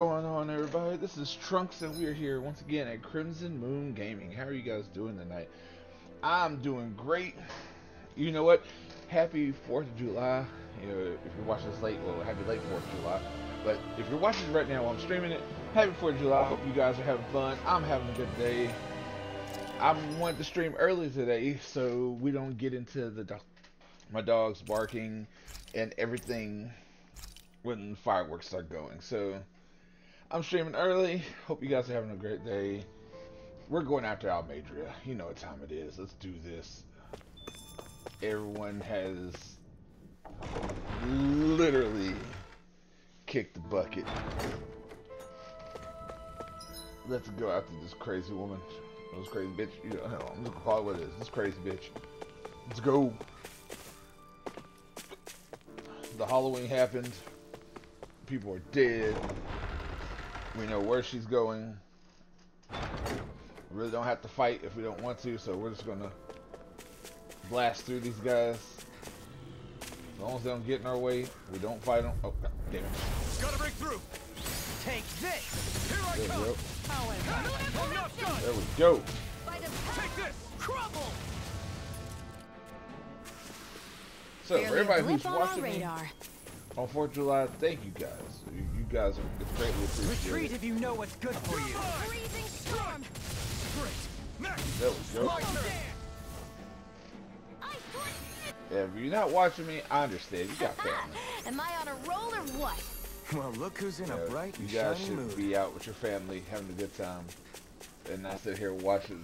What's going on, everybody? This is Trunks and we're here once again at Crimson Moon Gaming. How are you guys doing tonight? I'm doing great. You know what? Happy 4th of July. You know, if you're watching this late, well, happy late 4th of July. But if you're watching it right now while I'm streaming it, happy 4th of July. I hope you guys are having fun. I'm having a good day. I wanted to stream early today so we don't get into my dogs barking and everything when fireworks start going. So I'm streaming early. Hope you guys are having a great day. We're going after Almeidrea. You know what time it is. Let's do this. Everyone has literally kicked the bucket. Let's go after this crazy woman. This crazy bitch. You know, hell, I'm just gonna call it what it is. This crazy bitch. Let's go. The Halloween happened. People are dead. We know where she's going. We really don't have to fight if we don't want to, so we're just gonna blast through these guys. As long as they don't get in our way, we don't fight them. Oh, God damn it. Gotta break through. Take this. Here I come. There we go. Take this. Crumble. So, for everybody who's watching me on 4th of July, thank you guys. You guys are greatly appreciated. Retreat if you know what's good for you. Freezing storm. There we go. Yeah, if you're not watching me, I understand. You got family. Am I on a roll or what? Well, look who's in a bright and you guys shiny should mood. be out with your family, having a good time, and not sit here watching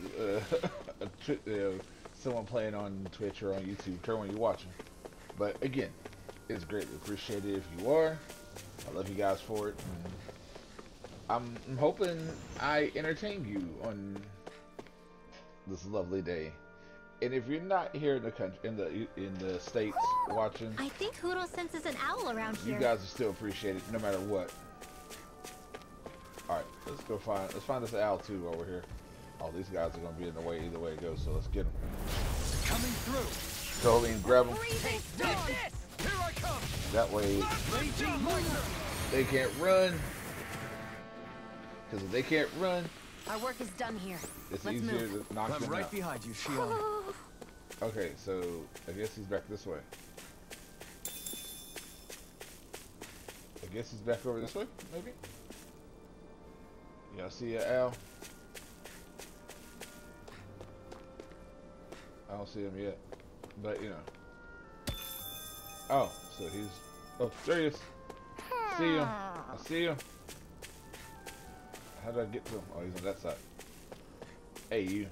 someone playing on Twitch or on YouTube. Turn when you're watching. But again, it's greatly appreciated if you are. I love you guys for it. And I'm hoping I entertain you on this lovely day. And if you're not here in the country, in the states watching, I think Hoodle senses an owl around here. you guys are still appreciated no matter what. All right, let's find this owl too over here. All these guys are gonna be in the way either way it goes, so let's get them. Coming through. Go and grab them. Here I come. That way they can't run. Because if they can't run, Our work is done here. it's Let's easier move. to knock I'm them right out. behind you, Shion. Okay, so I guess he's back this way. I guess he's back over this way, maybe? Y'all see Al? I don't see him yet. But, you know. Oh, so he's... Oh, there he is. See him. I see him. How did I get to him? Oh, he's on that side. Hey, you.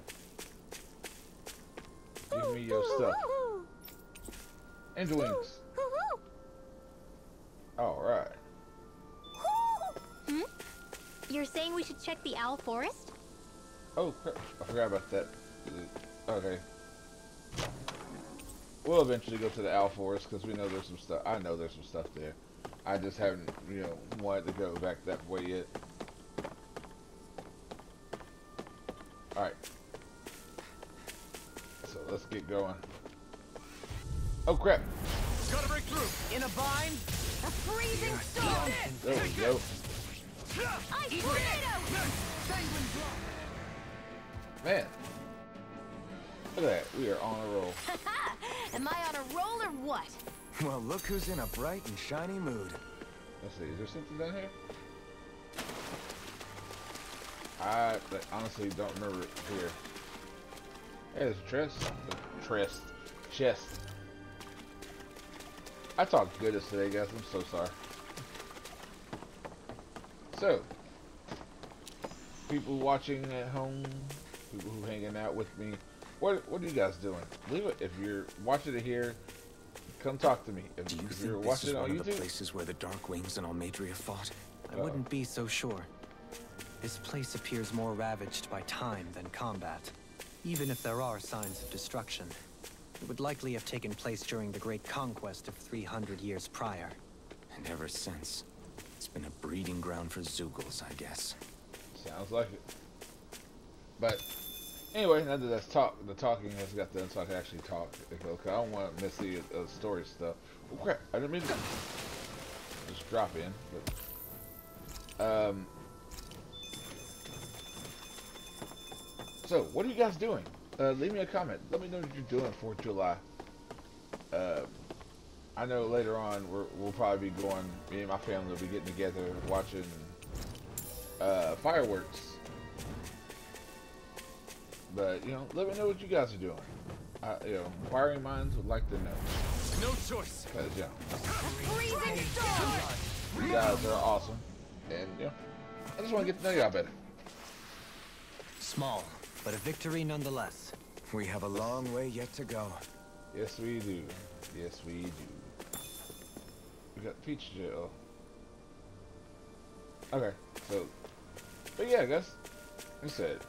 Give me your stuff. Angel wings. Alright. You're saying we should check the owl forest? Oh, crap. I forgot about that. Okay. We'll eventually go to the owl forest because we know there's some stuff. I know there's some stuff there. I just haven't, wanted to go back that way yet. Alright. So let's get going. Oh crap! Gotta break through. In a bind. A freezing storm! There we go. Ice tornado! Man. Look at that. We are on a roll. Am I on a roll or what? Well, look who's in a bright and shiny mood. Let's see. Is there something down here? I honestly don't remember it here. Hey, there's a chest. I talked goodness today, guys. I'm so sorry. So, people watching at home, people who hanging out with me, what are you guys doing? Leave it if you're watching it here. Come talk to me. If Do you you're think this watching is it on one of the YouTube, places where the Dark Wings and Almeidrea fought? I wouldn't be so sure. This place appears more ravaged by time than combat. Even if there are signs of destruction, it would likely have taken place during the Great Conquest of 300 years prior. And ever since, it's been a breeding ground for Zeugles, I guess. sounds like it. But anyway, now that that's the talking has got done, so I can actually talk. Okay, I don't want to miss the story stuff. Oh crap! I didn't mean to just drop in, but So, what are you guys doing? Leave me a comment. Let me know what you're doing for July. I know later on we'll probably be going. Me and my family will be getting together, watching fireworks. But you know, let me know what you guys are doing. You know, inquiring minds would like to know. No choice. Cause you know, Freezing storm! you guys are awesome, and you know, I just want to get to know y'all better. Small, but a victory nonetheless. We have a long way yet to go. Yes, we do. Yes, we do. We got Peach Jail. Okay, so, but yeah, guys, like I said,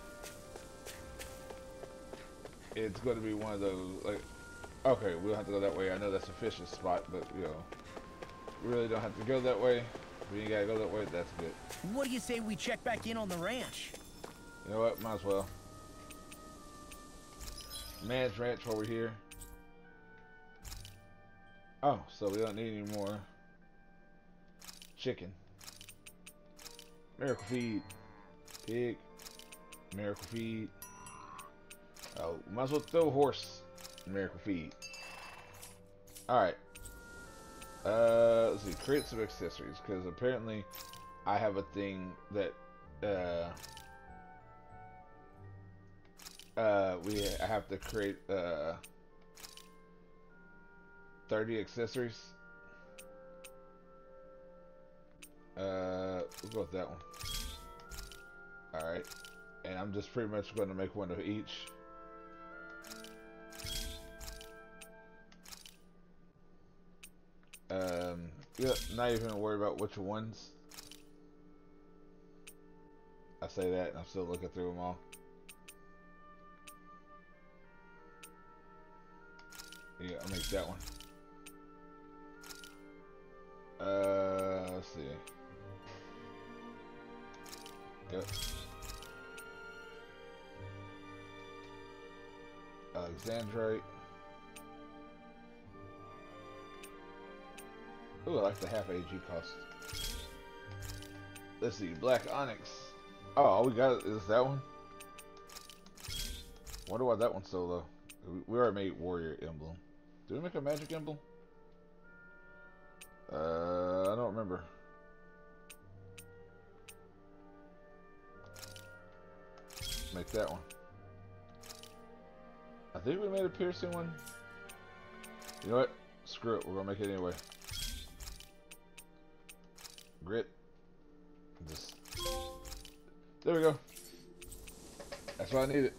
it's going to be one of those, like, okay, we don't have to go that way. I know that's a fishing spot, but, you know, we really don't have to go that way. If you gotta go that way, that's good. What do you say we check back in on the ranch? You know what? Might as well. Man's Ranch while we're here. Oh, so we don't need any more chicken. Miracle feed. Pig. Miracle feed. Oh, might as well throw horse. Miracle feed. Alright. Let's see. Create some accessories, because apparently I have a thing that I have to create 30 accessories. We'll go with that one. Alright. And I'm just pretty much going to make one of each. Yeah, not even worry about which ones. I say that and I'm still looking through them all. Yeah, I'll make that one. Let's see. Yep. Alexandrite. Ooh, I like the half AG cost. Let's see, Black Onyx. Oh, all we got is that one? Wonder why that one's so low. We already made Warrior Emblem. Did we make a Magic Emblem? I don't remember. Make that one. I think we made a piercing one. You know what? Screw it. We're gonna make it anyway. Grit. Just there we go. That's what I needed.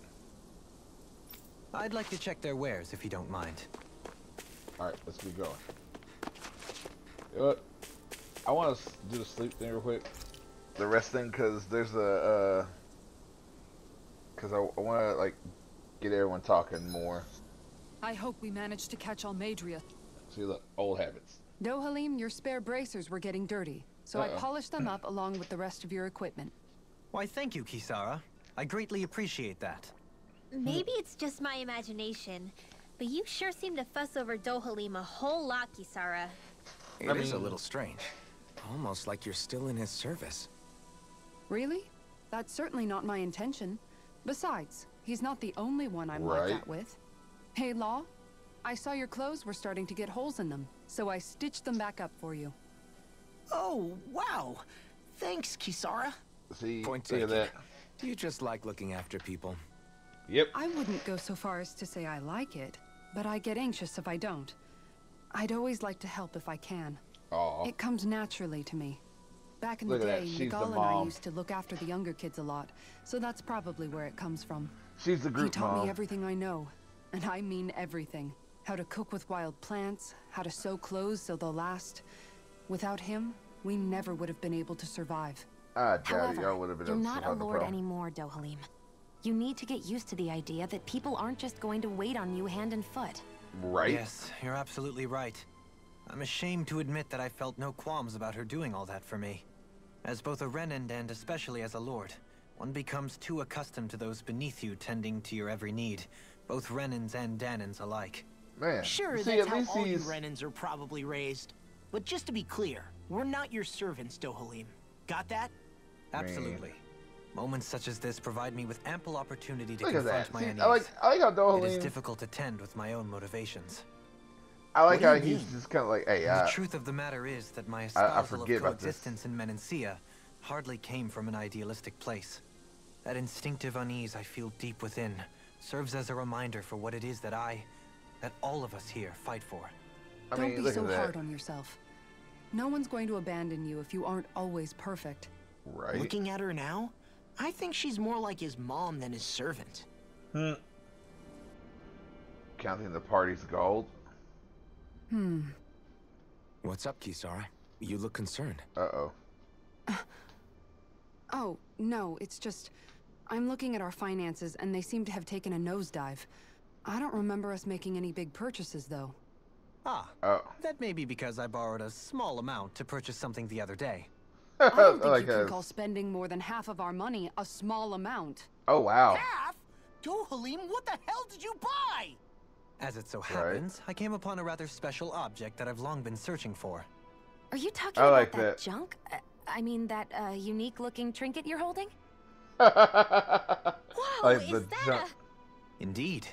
I'd like to check their wares if you don't mind. Alright, let's keep going. You know what? I want to do the sleep thing real quick. The rest thing, because there's a because I want to like get everyone talking more. I hope we managed to catch Almeidrea. See, look, old habits. Dohalim, your spare bracers were getting dirty, so I polished them up along with the rest of your equipment. Why, thank you, Kisara. I greatly appreciate that. Maybe it's just my imagination, but you sure seem to fuss over Dohalim a whole lot, Kisara. It is a little strange. Almost like you're still in his service. Really? That's certainly not my intention. Besides, he's not the only one I'm like that with. Hey, Law, I saw your clothes were starting to get holes in them, so I stitched them back up for you. Oh, wow. Thanks, Kisara. See, Point look at that. You just like looking after people. Yep. I wouldn't go so far as to say I like it, but I get anxious if I don't. I'd always like to help if I can. Aw. It comes naturally to me. Back in the Look at that, day, she's the Nagal and I mom. used to look after the younger kids a lot, so that's probably where it comes from. She's the He group taught mom. me everything I know, and I mean everything. How to cook with wild plants, how to sew clothes so they'll last. Without him, we never would have been able to survive. I doubt However, y'all would have been you're able to not a survive the lord problem. anymore, Dohalim. You need to get used to the idea that people aren't just going to wait on you hand and foot. Right? Yes, you're absolutely right. I'm ashamed to admit that I felt no qualms about her doing all that for me. As both a Renan and especially as a lord, one becomes too accustomed to those beneath you tending to your every need, both Renans and Dahnans alike. Man. Sure, see, that's at how least all you he's... Renans are probably raised. But just to be clear, we're not your servants, Dohalim. Got that? Absolutely. Moments such as this provide me with ample opportunity to Look at confront that. my See, unease. I like how It is Dohalim. difficult to tend with my own motivations. I like What how do you he's mean? just kind of like, hey, The truth of the matter is that my I espousal of forget about this. coexistence in Menancia hardly came from an idealistic place. That instinctive unease I feel deep within serves as a reminder for what it is that all of us here fight for. I Don't mean, be look so at that. hard on yourself. No one's going to abandon you if you aren't always perfect. Right? Looking at her now, I think she's more like his mom than his servant. Counting the party's gold. What's up, Kisara? You look concerned. Uh-oh. Oh, no, it's just... I'm looking at our finances and they seem to have taken a nosedive. I don't remember us making any big purchases, though. Ah, Oh. that may be because I borrowed a small amount to purchase something the other day. I don't think like you can that. call spending more than half of our money a small amount. Oh, wow. Half? Dohalim, what the hell did you buy? As it so happens, I came upon a rather special object that I've long been searching for. Are you talking I about like that that. junk? I mean, that unique-looking trinket you're holding? Like Whoa, is the that jump. Indeed.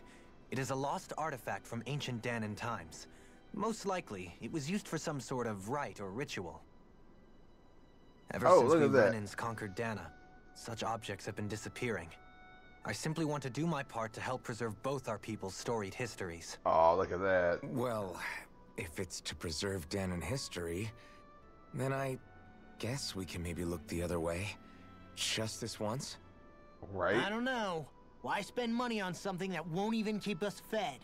It is a lost artifact from ancient Dahnan times. Most likely, it was used for some sort of rite or ritual. Ever Oh, since look we at that. Renans conquered Dahna, such objects have been disappearing. I simply want to do my part to help preserve both our people's storied histories. Oh, look at that. Well, if it's to preserve Dahnan history, then I guess we can maybe look the other way. Just this once? Right? I don't know. Why spend money on something that won't even keep us fed?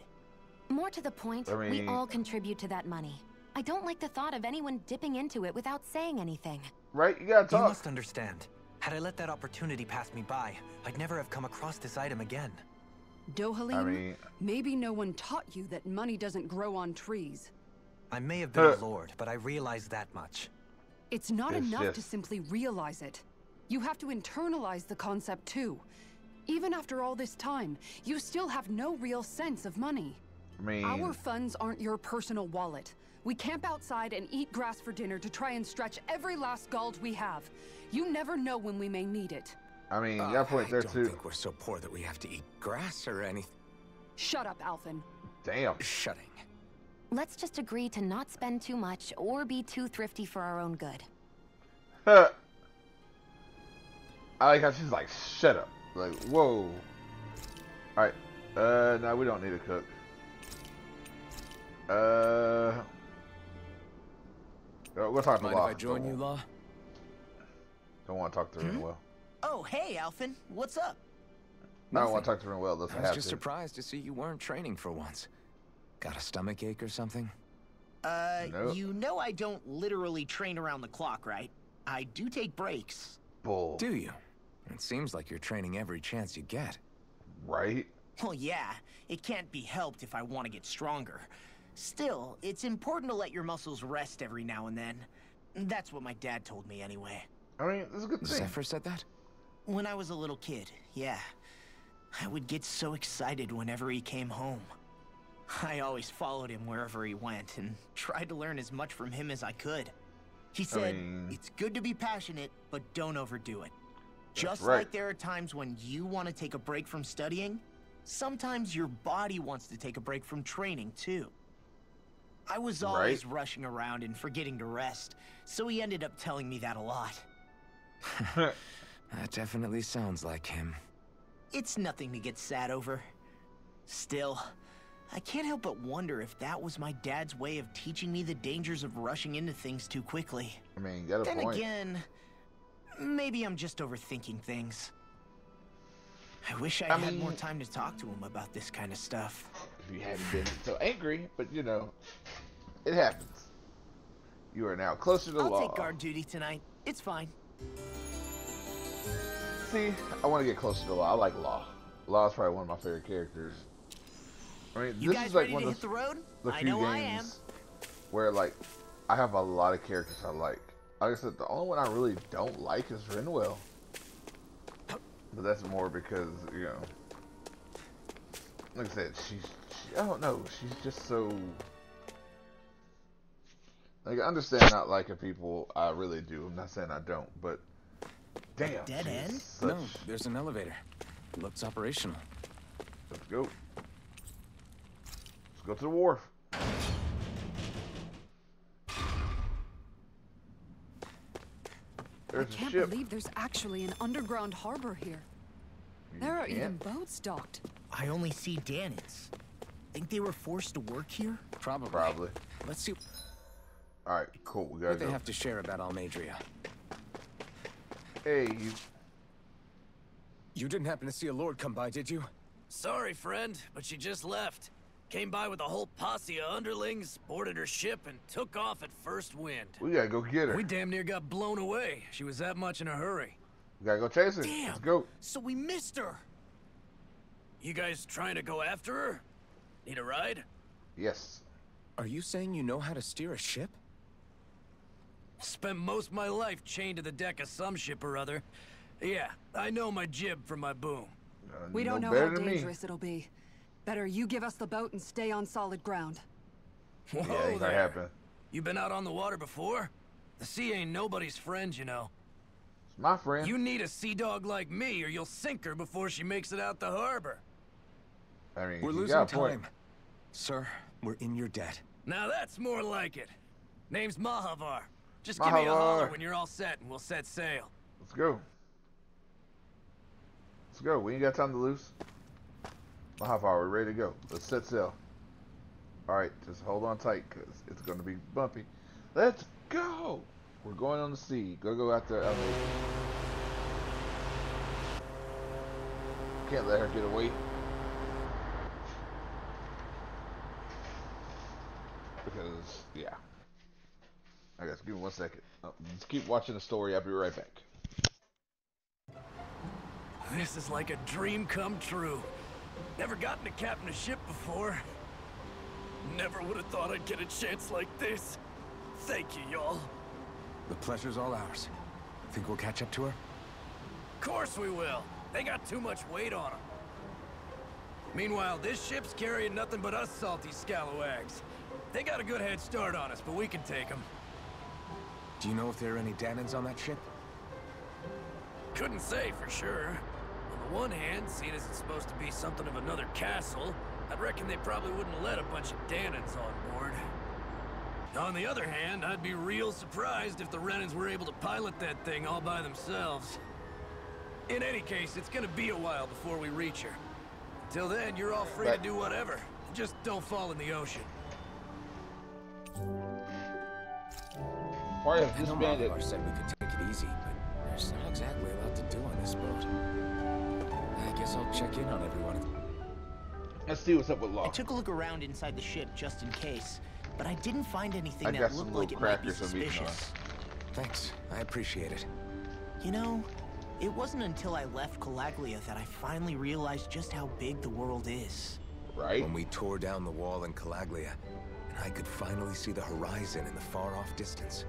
More to the point, I mean- we all contribute to that money. I don't like the thought of anyone dipping into it without saying anything. Right? You gotta You talk. must understand. Had I let that opportunity pass me by, I'd never have come across this item again. Dohalim, I mean- maybe no one taught you that money doesn't grow on trees. I may have been a lord, but I realize that much. It's not Yes, enough yes. to simply realize it. You have to internalize the concept too. Even after all this time, you still have no real sense of money. I mean, Our funds aren't your personal wallet. We camp outside and eat grass for dinner to try and stretch every last gold we have. You never know when we may need it. I mean, you got a point there I don't too. think we're so poor that we have to eat grass or anything. Shut up, Alphen. Damn. Shutting. Let's just agree to not spend too much or be too thrifty for our own good. I like how she's like, shut up. Like, whoa. Alright. No, we don't need to cook. We'll talk to Mind Law. if I join you, Law? Don't want to talk to Renwell. Oh, hey, Alphen. What's up? I don't want to talk to Renwell. Doesn't I was have just to. surprised to see you weren't training for once. Got a stomach ache or something? Nope. You know I don't literally train around the clock, right? I do take breaks. Bull. Do you? It seems like you're training every chance you get. Right? Well, yeah, it can't be helped if I want to get stronger. Still, it's important to let your muscles rest every now and then. That's what my dad told me anyway. I mean, this is a good thing. Zephyr said that? When I was a little kid, yeah. I would get so excited whenever he came home. I always followed him wherever he went and tried to learn as much from him as I could. He said, it's good to be passionate, but don't overdo it. Just right. like there are times when you want to take a break from studying, sometimes your body wants to take a break from training too. I was always rushing around and forgetting to rest, so he ended up telling me that a lot. That definitely sounds like him. It's nothing to get sad over. Still, I can't help but wonder if that was my dad's way of teaching me the dangers of rushing into things too quickly. I mean, you got a Then point. again, maybe I'm just overthinking things. I wish I had more time to talk to him about this kind of stuff. If you hadn't been so angry, but you know, it happens. You are now closer to I'll Law. take guard duty tonight. It's fine. See, I want to get closer to Law. I like Law. Law is probably one of my favorite characters. I mean, You this guys is like ready one to of hit the road? the I few know games I am. where like I have a lot of characters I like. Like I said, the only one I really don't like is Renwell. But that's more because, you know, like I said, I don't know, she's just so, like, I understand not liking people, I really do, I'm not saying I don't, but Damn. Dead end? No, there's an elevator. It looks operational. Let's go. Let's go to the wharf. I can't believe there's actually an underground harbor here. There are even boats docked. I only see Dahnans. Think they were forced to work here? Probably. Let's see Alright, cool. We gotta what go. they have to share about Almeidrea. Hey, You didn't happen to see a lord come by, did you? Sorry, friend, but she just left. Came by with a whole posse of underlings, boarded her ship, and took off at first wind. we gotta go get her. We damn near got blown away. She was that much in a hurry. We gotta go chase her. Damn. Let's go. So we missed her. You guys trying to go after her? Need a ride? Yes. Are you saying you know how to steer a ship? Spent most of my life chained to the deck of some ship or other. Yeah, I know my jib from my boom. We don't know how dangerous it'll be. Better you give us the boat and stay on solid ground. Whoa Yeah, ain't gonna there. happen. You been out on the water before? The sea ain't nobody's friend, you know. It's my friend. You need a sea dog like me, or you'll sink her before she makes it out the harbor. I mean, We're you losing got a point. time. Sir, we're in your debt. Now that's more like it. Name's Mahavar. Just give me a holler when you're all set, and we'll set sail. Let's go. Let's go. We ain't got time to lose. How far? We're ready to go. Let's set sail. Alright, just hold on tight because it's going to be bumpy. Let's go! We're going on the sea. Go out there. Can't let her get away. Because, yeah. I guess, give me 1 second. Just keep watching the story. I'll be right back. This is like a dream come true. Never gotten to captain a ship before. Never would have thought I'd get a chance like this. Thank you, y'all. The pleasure's all ours. Think we'll catch up to her? Of course we will. They got too much weight on them. Meanwhile, this ship's carrying nothing but us salty scalawags. They got a good head start on us, but we can take them. Do you know if there are any Dahnans on that ship? Couldn't say for sure. On the one hand, seeing as it's supposed to be something of another castle, I'd reckon they probably wouldn't let a bunch of Dahnans on board. On the other hand, I'd be real surprised if the Renans were able to pilot that thing all by themselves. In any case, it's gonna be a while before we reach her. Till then, you're all free to do whatever. Just don't fall in the ocean. Part of I this know bandit. Mahavar said we could take it easy, but there's not exactly a lot to do on this boat. I guess I'll check in on everyone. Let's see what's up with Law. I took a look around inside the ship just in case, but I didn't find anything I that got some looked little like it might be crackers I'm eating on. suspicious. Thanks, I appreciate it. You know, it wasn't until I left Calaglia that I finally realized just how big the world is. Right? When we tore down the wall in Calaglia, and I could finally see the horizon in the far-off distance,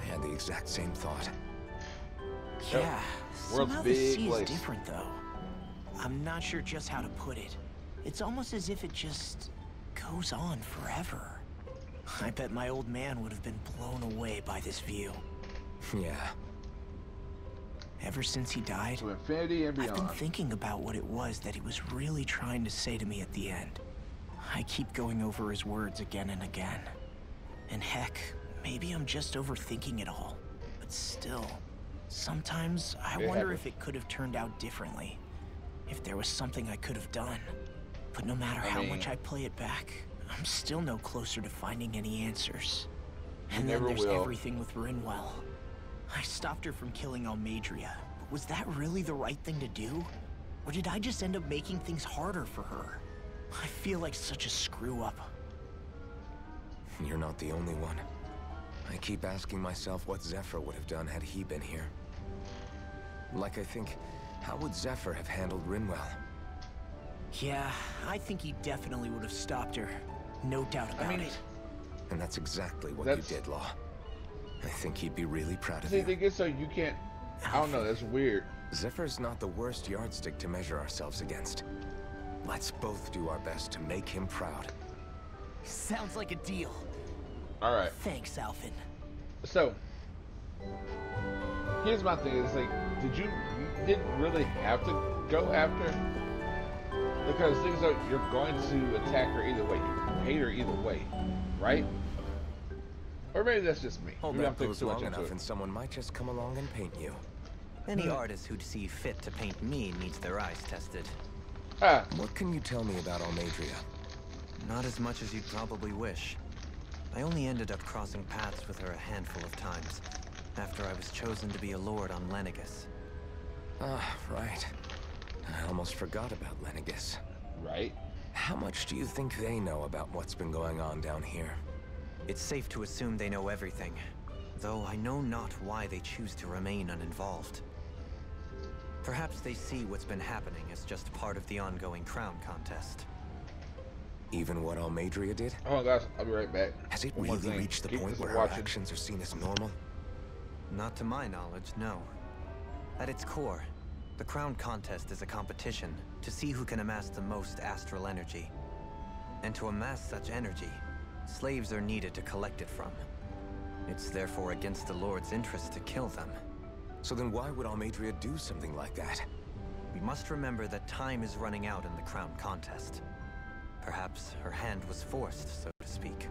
I had the exact same thought. Yeah, World's somehow the big sea place. is different though. I'm not sure just how to put it. It's almost as if it just goes on forever. I bet my old man would have been blown away by this view. Yeah. Ever since he died, To infinity and I've been beyond. thinking about what it was that he was really trying to say to me at the end. I keep going over his words again and again. And heck, maybe I'm just overthinking it all. But still, sometimes I It wonder happens. if it could have turned out differently. If there was something I could have done. But no matter how much I play it back, I'm still no closer to finding any answers. And then never there's will. everything with Rinwell. I stopped her from killing Almeidrea, but was that really the right thing to do? Or did I just end up making things harder for her? I feel like such a screw-up. You're not the only one. I keep asking myself what Zephyr would have done had he been here. Like I think, how would Zephyr have handled Rinwell? Yeah, I think he definitely would have stopped her. No doubt about it. And that's exactly what That's- you did, Law. I think he'd be really proud of See, you. they get so you can't. I don't know. That's weird. Zephyr's not the worst yardstick to measure ourselves against. Let's both do our best to make him proud. Sounds like a deal. All right. Thanks, Alphen. So here's my thing. It's like you didn't really have to go after? Because things are, you're going to attack her either way. You hate her either way, right? Or maybe that's just me. Hold Maybe I'm that thinking pose too much long into enough it. and someone might just come along and paint you. Any artist who'd see fit to paint me needs their eyes tested. Ah, What can you tell me about Almeidrea? Not as much as you'd probably wish. I only ended up crossing paths with her a handful of times, after I was chosen to be a lord on Lenegus. Ah, right. I almost forgot about Lenegus. right. How much do you think they know about what's been going on down here? It's safe to assume they know everything, though I know not why they choose to remain uninvolved. Perhaps they see what's been happening as just part of the ongoing crown contest. Even what Almeidrea did? Oh gosh, I'll be right back. Has it One more really thing. reached the Keep point this where her watching. actions are seen as normal? Not to my knowledge, no. At its core, the crown contest is a competition to see who can amass the most astral energy. And to amass such energy, slaves are needed to collect it from. It's therefore against the Lord's interest to kill them. So then why would Almeidrea do something like that? We must remember that time is running out in the crown contest. Perhaps her hand was forced, so to speak.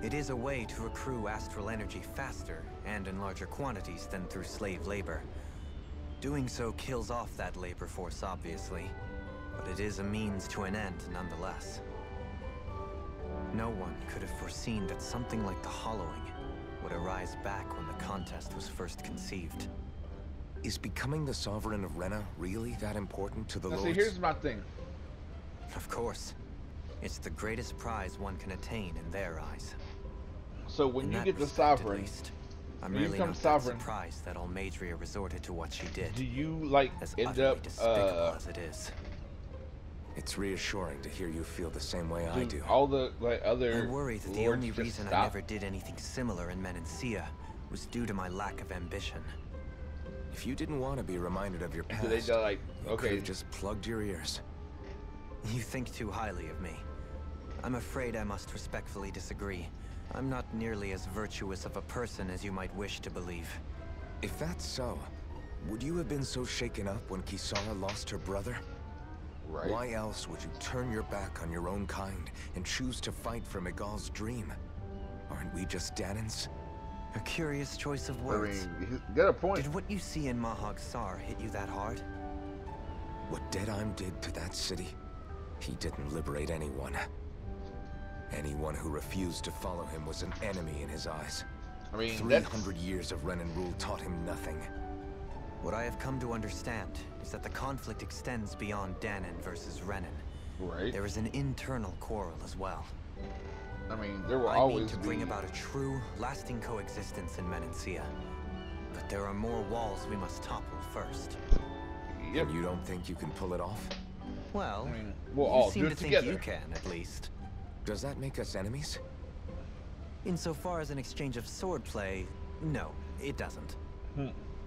It is a way to accrue astral energy faster and in larger quantities than through slave labor. Doing so kills off that labor force, obviously, but it is a means to an end nonetheless. No one could have foreseen that something like the Hollowing would arise back when the contest was first conceived. Is becoming the Sovereign of Rena really that important to the Now see, Lords? here's my thing. Of course. It's the greatest prize one can attain in their eyes. So when In you that get the respect, at sovereign, least, I'm when you really become not that sovereign, surprised that Almeidrea resorted to what she did, do you like as end utterly up despicable as it is. It's reassuring to hear you feel the same way I do. all the like other I worry that the lords only just reason I stop? never did anything similar in Menancia was due to my lack of ambition. If you didn't want to be reminded of your past, Do they go like, you could okay, have just plugged your ears. You think too highly of me. I'm afraid I must respectfully disagree. I'm not nearly as virtuous of a person as you might wish to believe. If that's so, would you have been so shaken up when Kisara lost her brother? right? Why else would you turn your back on your own kind and choose to fight for Miguel's dream? Aren't we just Danans? A curious choice of I words. mean, you got a point. Did what you see in Mahag Sar hit you that hard? What Deadheim did to that city, he didn't liberate anyone. Anyone who refused to follow him was an enemy in his eyes. I mean, 300 years of Renan rule taught him nothing. What I have come to understand is that the conflict extends beyond Danan versus Renan. right? There is an internal quarrel as well. I mean, there will I always mean to bring be. about a true, lasting coexistence in Menancia. But there are more walls we must topple first. Yep. And you don't think you can pull it off? Well, I mean, we'll you all seem do to it think together. you can, at least. Does that make us enemies? Insofar as an exchange of swordplay, no, it doesn't.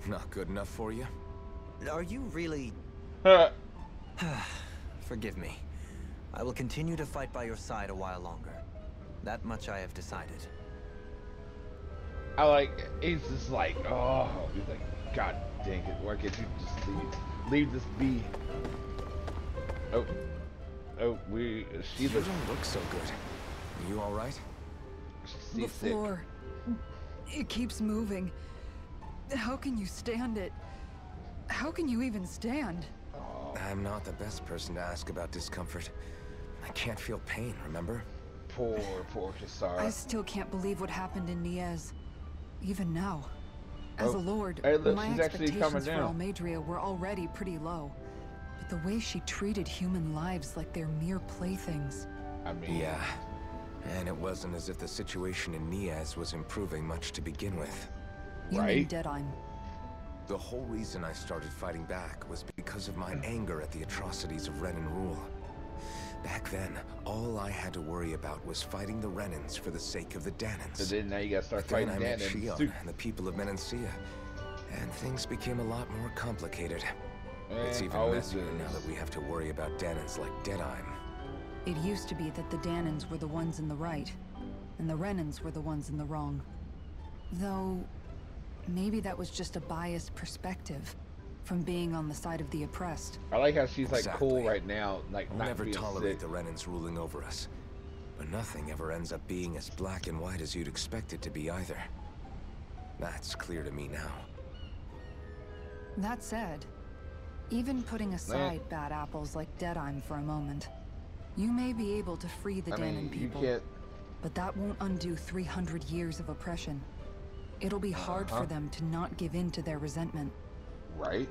Not good enough for you? Are you really... Forgive me. I will continue to fight by your side a while longer. That much I have decided. I like. He's just like, oh, he's like, God dang it! Why can't you just leave this be? Oh, You she's don't look so good. You all right? The floor. It keeps moving. How can you stand it? How can you even stand? I'm not the best person to ask about discomfort. I can't feel pain, remember? Poor I Kisara. still can't believe what happened in Niez. Even now. As Oh. a lord, Hey, look, my she's actually coming expectations for down. Almeidrea were already pretty low. But the way she treated human lives like they're mere playthings. I mean, Yeah. And it wasn't as if the situation in Niaz was improving much to begin with. You mean Right. Deadheim. The whole reason I started fighting back was because of my anger at the atrocities of Renan rule. Back then, all I had to worry about was fighting the Renans for the sake of the Danans. so then now you gotta start But then fighting I met Dan and Shion Suk. and the people of Menancia, and things became a lot more complicated. It's even always messier is. now that we have to worry about Danans like Deadheim. It used to be that the Danans were the ones in the right, and the Renans were the ones in the wrong. Though, maybe that was just a biased perspective. from being on the side of the oppressed. I like how she's like Exactly. cool right now, like I'll not never being tolerate sick. the Renans ruling over us. But nothing ever ends up being as black and white as you'd expect it to be either. That's clear to me now. That said, even putting aside bad apples like Deadheim for a moment, you may be able to free the Dahnan people. But that won't undo 300 years of oppression. It'll be hard for them to not give in to their resentment. Right?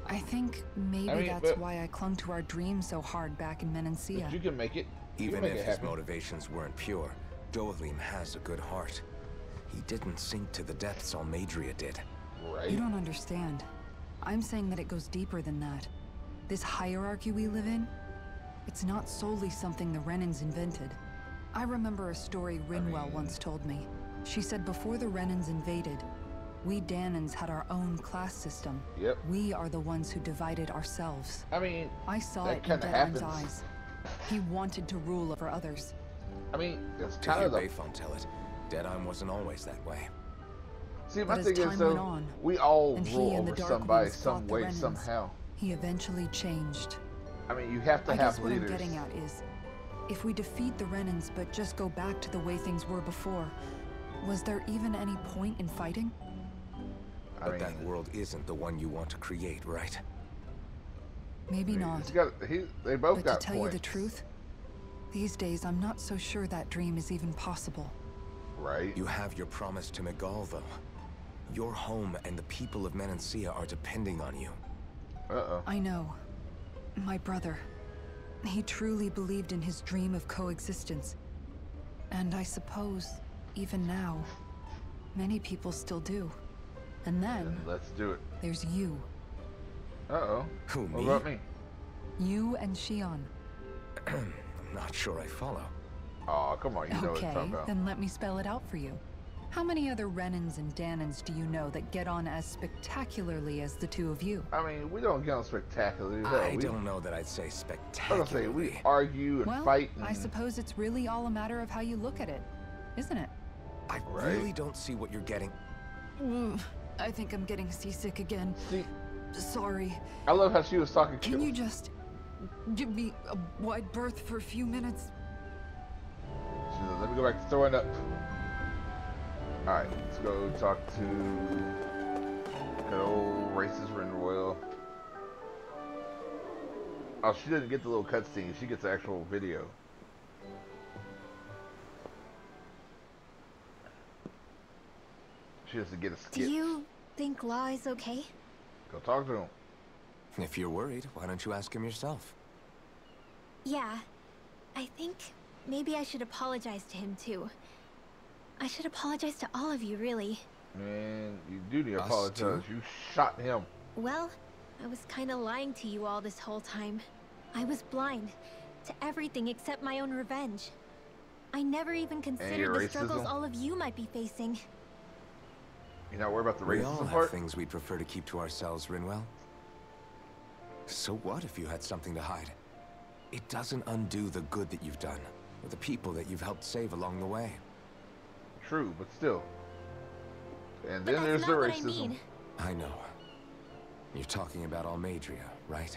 I think maybe that's why I clung to our dream so hard back in Menancia. But you can make it. Even if his motivations weren't pure, Dohalim has a good heart. He didn't sink to the depths Almeidrea did. Right. You don't understand. I'm saying that it goes deeper than that. This hierarchy we live in, it's not solely something the Renans invented. I remember a story Rinwell once told me. She said before the Renans invaded, we Dahnans had our own class system. Yep. We are the ones who divided ourselves. I mean, I saw it in kinda Deadheim's happens. eyes. He wanted to rule over others. I mean, it's To kind hear of the... Bayfon tell it, Deadheim wasn't always that way. See, But my as thing is, time though, went on, we all and he rule and the over Dark somebody Ones some fought the way, Renans, somehow. he eventually changed. I mean, you have to I have guess what leaders. I'm getting at is, if we defeat the Renans but just go back to the way things were before, was there even any point in fighting? But that world isn't the one you want to create, right? Maybe not. They both But got to tell you the points. truth, these days I'm not so sure that dream is even possible. Right. You have your promise to Megal, though. Your home and the people of Menancia are depending on you. Uh-oh. I know. My brother. He truly believed in his dream of coexistence. And I suppose, even now, many people still do. And then, Let's do it. there's you. Uh-oh. Who, What me? about me? You and Shion. I'm not sure I follow. Oh, come on, you know what I'm Okay, talking about. then let me spell it out for you. How many other Renans and Dahnans do you know that get on as spectacularly as the two of you? I mean, we don't get on spectacularly. I don't know that I'd say I was spectacular. gonna say, we argue and Well, fight. I suppose it's really all a matter of how you look at it, isn't it? I Right. really don't see what you're getting. I think I'm getting seasick again. See, Sorry. I love how she was talking to Can you just give me a wide berth for a few minutes? She said, let me go back to throwing up. Alright, let's go talk to good old racist Ren Royal. Oh, she didn't get the little cutscene. She gets the actual video. She has to get a skip. Do you think Law is okay? Go talk to him. If you're worried, why don't you ask him yourself? Yeah. I think maybe I should apologize to him too. I should apologize to all of you, really. Man, you do need to Us apologize. too? You shot him. Well, I was kind of lying to you all this whole time. I was blind to everything except my own revenge. I never even considered the struggles racism? all of you might be facing. You're not worried about the We all racism have part? things we'd prefer to keep to ourselves, Rinwell. So what if you had something to hide? It doesn't undo the good that you've done, or the people that you've helped save along the way. True, but still. And But then there's that's the not what racism. I mean. I know. You're talking about Almeidrea, right?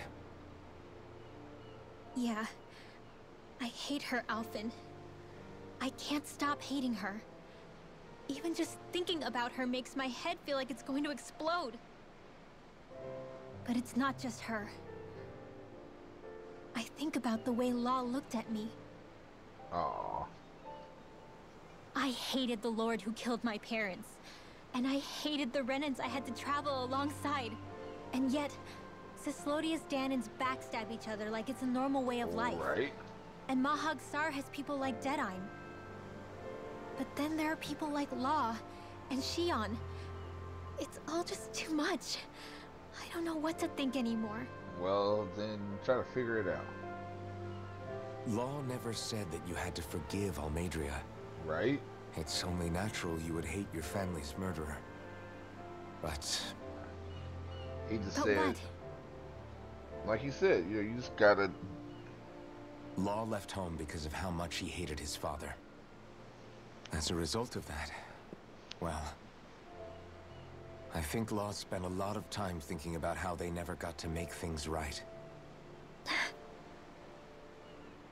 Yeah. I hate her, Alphen. I can't stop hating her. Even just thinking about her makes my head feel like it's going to explode. But it's not just her. I think about the way Law looked at me. Aww. I hated the Lord who killed my parents. And I hated the Renans I had to travel alongside. And yet, Cislodia's Dahnans backstab each other like it's a normal way of life. Right. And Mahag Sar has people like Deadheim. But then there are people like Law and Shion. It's all just too much. I don't know what to think anymore. Well, then try to figure it out. Law never said that you had to forgive Almeidrea. Right? It's only natural you would hate your family's murderer. But He just But said, what? like he said, you know, you just gotta. Law left home because of how much he hated his father. As a result of that, well, I think Law spent a lot of time thinking about how they never got to make things right.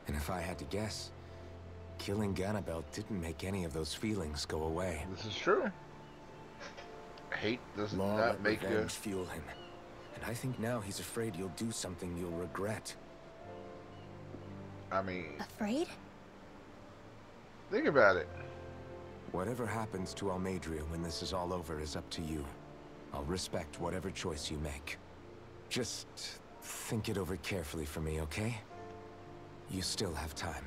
And if I had to guess, killing Ganabel didn't make any of those feelings go away. This is true. Hate does Law not let make you... revenge fuel him. And I think now he's afraid you'll do something you'll regret. I mean... Afraid? Think about it. Whatever happens to Almeidrea when this is all over is up to you. I'll respect whatever choice you make. Just think it over carefully for me, okay? You still have time.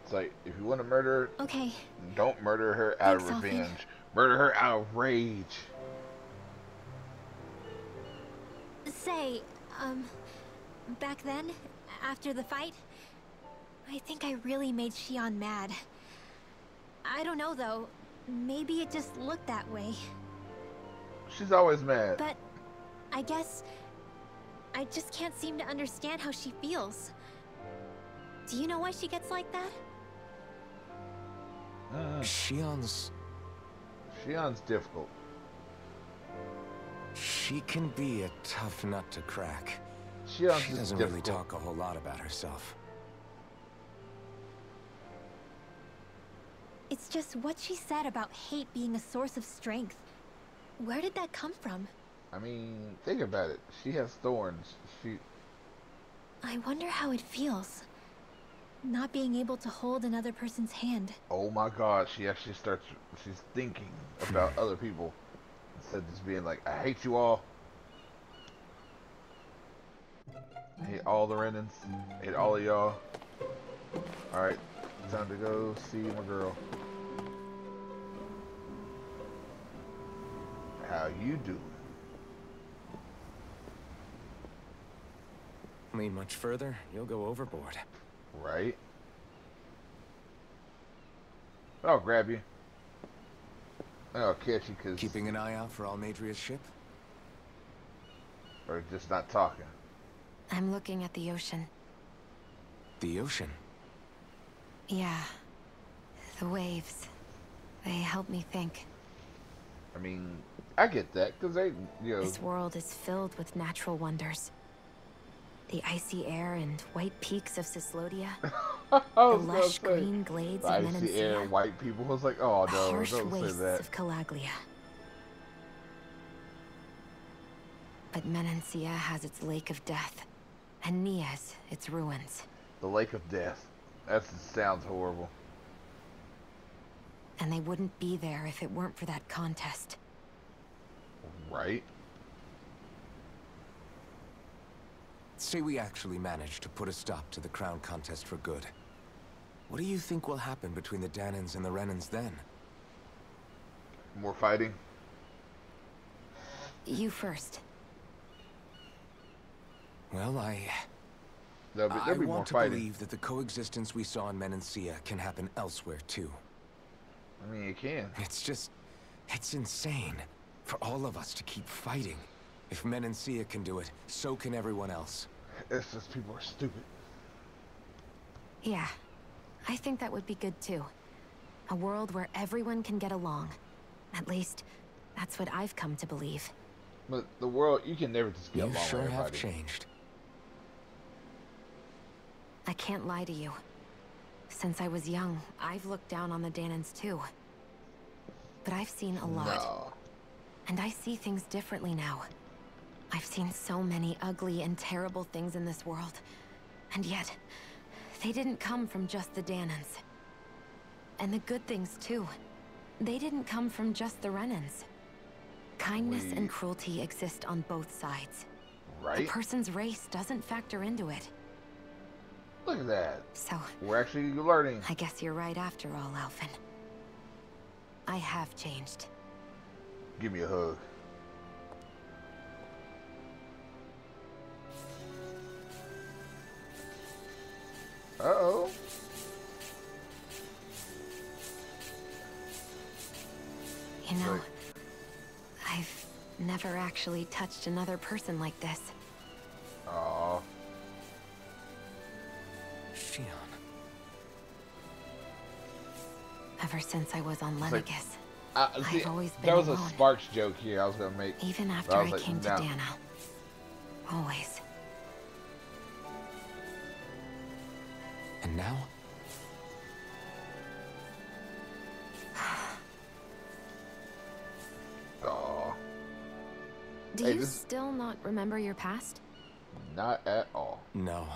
It's like, if you want to murder her, Okay. don't murder her out of Thanks, Alfred. revenge. Murder her out of rage. Say, back then, after the fight, I think I really made Xion mad. I don't know, though. Maybe it just looked that way. She's always mad. But I guess I just can't seem to understand how she feels. Do you know why she gets like that? Xion's difficult. She can be a tough nut to crack. She doesn't really talk a whole lot about herself. It's just what she said about hate being a source of strength. Where did that come from? I mean, think about it. She has thorns. I wonder how it feels. Not being able to hold another person's hand. Oh my god, she actually starts... She's thinking about other people. Instead of just being like, I hate you all. I hate all the Renans. I hate all of y'all. Alright, time to go see my girl. How you doing? Lean much further, you'll go overboard. Right? I'll grab you. I'll catch you because... Keeping an eye out for Almeidrea's ship? Or just not talking. I'm looking at the ocean. The ocean? Yeah. The waves. They help me think. I mean, I get that, because they, you know... This world is filled with natural wonders. The icy air and white peaks of Cyslodia. The lush green glades of Menancia. Icy air, white people. I was like, oh The no, harsh don't say wastes that. of Calaglia. But Menancia has its Lake of Death, and Nias its ruins. The Lake of Death. That sounds horrible. And they wouldn't be there if it weren't for that contest. Right? Say we actually managed to put a stop to the crown contest for good. What do you think will happen between the Dahnans and the Renans then? More fighting? You first. Well, I There'll be more want to fighting. believe that the coexistence we saw in Menancia can happen elsewhere too. I mean, you can. It's insane for all of us to keep fighting. If Menancia can do it, so can everyone else. It's just people are stupid. Yeah, I think that would be good too. A world where everyone can get along. At least, that's what I've come to believe. But the world, you can never just get You along sure with have everybody. changed. I can't lie to you. Since I was young, I've looked down on the Dahnans too. But I've seen a lot. No. And I see things differently now. I've seen so many ugly and terrible things in this world. And yet, they didn't come from just the Dahnans. And the good things too. They didn't come from just the Renans. Kindness and cruelty exist on both sides. Right? A person's race doesn't factor into it. Look at that. So, We're actually learning. I guess you're right after all, Alphen. I have changed. Give me a hug. Uh-oh. You know, Right. I've never actually touched another person like this. Aw. Xion. Ever since I was on like- Levigus. See, I've always been that was alone. a Sparks joke here I was gonna make. Even after I was I like, came to no. Dahna. Always. And now? Aw, Do Hey, you this- still not remember your past? not at all. No.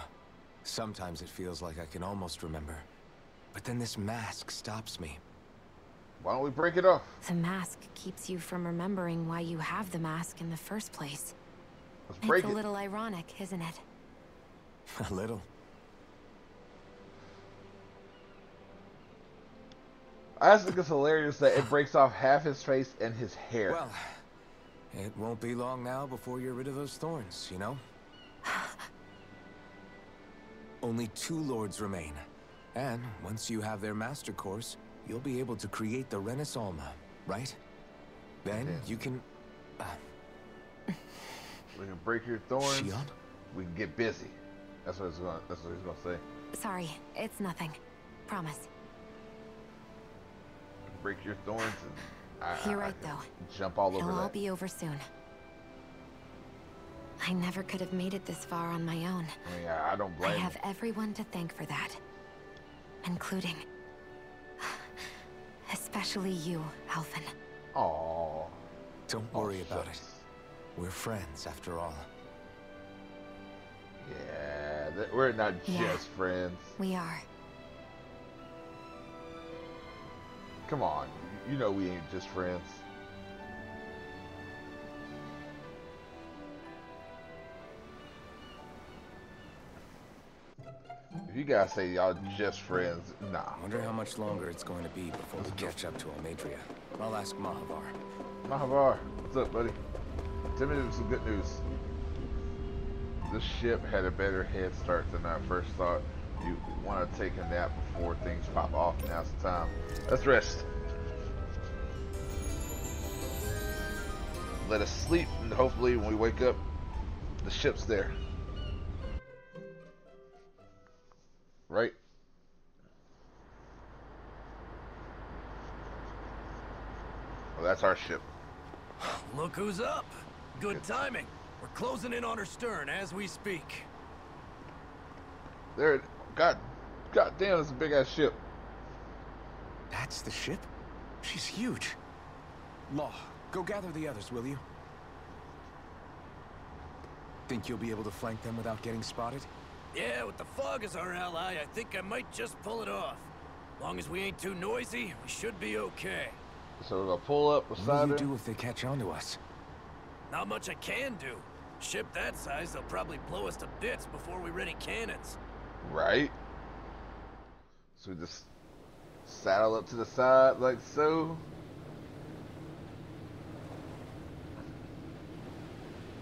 Sometimes it feels like I can almost remember. But then this mask stops me. Why don't we break it off? The mask keeps you from remembering why you have the mask in the first place. Let's It's break a it. little ironic, isn't it? A little. I just think it's hilarious that it breaks off half his face and his hair. Well, it won't be long now before you're rid of those thorns, you know? Only 2 lords remain. And once you have their master course, you'll be able to create the Renis Alma, right? Then you can... We can break your thorns. Shion? We can get busy. That's what he's gonna say. Sorry, it's nothing. Promise. Break your thorns and You're right, can though. jump all It'll over all that. be over soon. I never could have made it this far on my own. I mean, I don't I blame have you. everyone to thank for that. Including... especially you, Alphen. Aw. Don't worry about it. shucks. We're friends, after all. Yeah, we're not Yeah. just friends. We are. Come on, you know we ain't just friends. If you guys say y'all just friends, nah. I wonder how much longer it's going to be before we catch up to Almeidrea. I'll ask Mahavar. Mahavar, what's up, buddy? Tell me some good news. This ship had a better head start than I first thought. You want to take a nap before things pop off. Now's the time. Let's rest. Let us sleep, and hopefully when we wake up, the ship's there. Right? Well, that's our ship. Look who's up. Good timing. We're closing in on her stern as we speak. There, God damn, it's a big ass ship. That's the ship? She's huge. Law, go gather the others, will you? Think you'll be able to flank them without getting spotted? Yeah, with the fog as our ally, I think I might just pull it off. Long as we ain't too noisy, we should be okay. So we're gonna pull up What beside will you her. do if they catch on to us? Not much I can do. Ship that size, they'll probably blow us to bits before we ready cannons. Right? So we just saddle up to the side like so.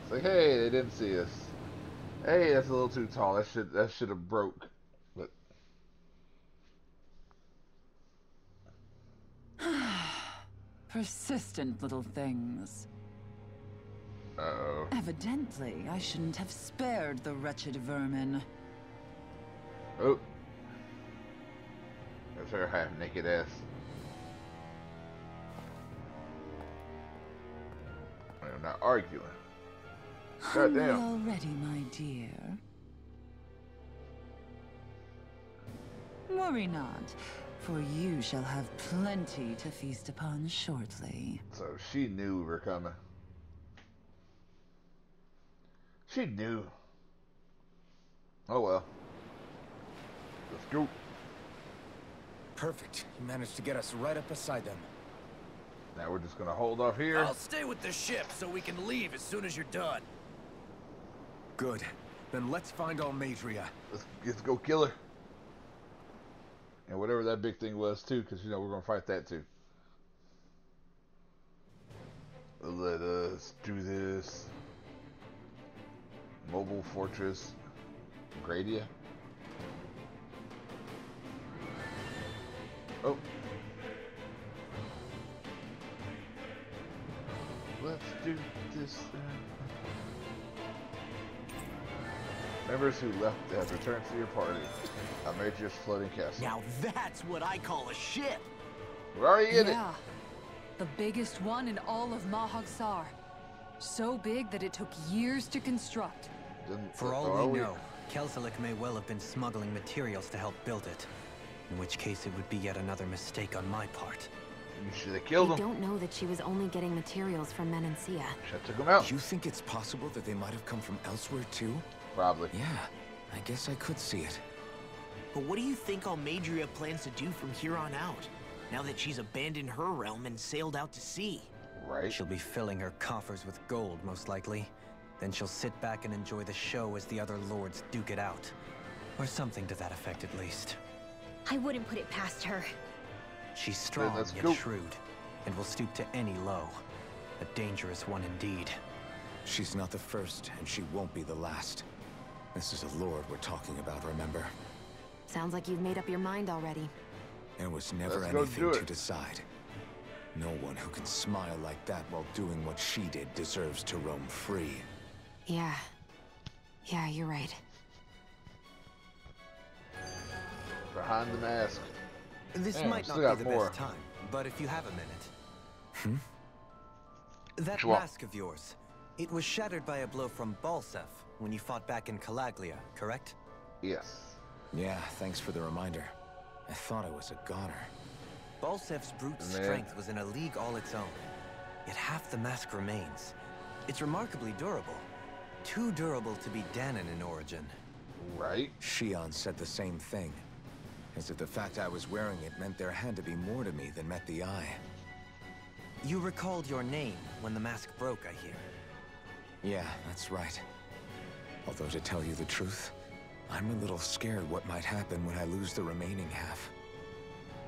It's like, hey, they didn't see us. Hey, that's a little too tall. That should have broke. But Persistent little things. uh-oh. Evidently, I shouldn't have spared the wretched vermin. Oh. That's her half naked ass. I'm not arguing. Hungry Goddamn. already, my dear. Worry not, for you shall have plenty to feast upon shortly. So she knew we were coming. She knew. Oh well. Let's go. Perfect. You managed to get us right up beside them. Now we're just gonna hold off here. I'll stay with the ship so we can leave as soon as you're done. Good. Then let's find Almeidrea. Let's go kill her. And whatever that big thing was too, because you know we're gonna fight that too. Let us do this. Mobile Fortress Gradia. Oh. Let's do this. Members who left have returned to your party. Almeidrea's floating castle. Now that's what I call a ship. We're already in it. Yeah. The biggest one in all of Mahagsar. So big that it took years to construct. For all we know, Kelzelik may well have been smuggling materials to help build it. In which case it would be yet another mistake on my part. You should have killed him. We don't know that she was only getting materials from Menancia. Should have took him out. You think it's possible that they might have come from elsewhere too? Probably. Yeah, I guess I could see it. But what do you think Almeidrea plans to do from here on out? Now that she's abandoned her realm and sailed out to sea? Right. She'll be filling her coffers with gold, most likely. Then she'll sit back and enjoy the show as the other lords duke it out. Or something to that effect, at least. I wouldn't put it past her. She's strong yet shrewd, and will stoop to any low. A dangerous one indeed. She's not the first, and she won't be the last. This is a lord we're talking about, remember? Sounds like you've made up your mind already. There was never Let's go anything do to it. decide. No one who can smile like that while doing what she did deserves to roam free. Yeah. Yeah, you're right. Behind the mask. This Yeah, might still not got be the more. best time, but if you have a minute. That Which one? mask of yours, it was shattered by a blow from Balsef when you fought back in Calaglia, correct? Yes. Yeah, thanks for the reminder. I thought I was a goner. Balsef's brute Man. strength was in a league all its own. Yet half the mask remains. It's remarkably durable. Too durable to be Dahnan in origin. Right. Shion said the same thing. As if the fact I was wearing it meant there had to be more to me than met the eye. You recalled your name when the mask broke, I hear. Yeah, that's right. Although to tell you the truth, I'm a little scared what might happen when I lose the remaining half.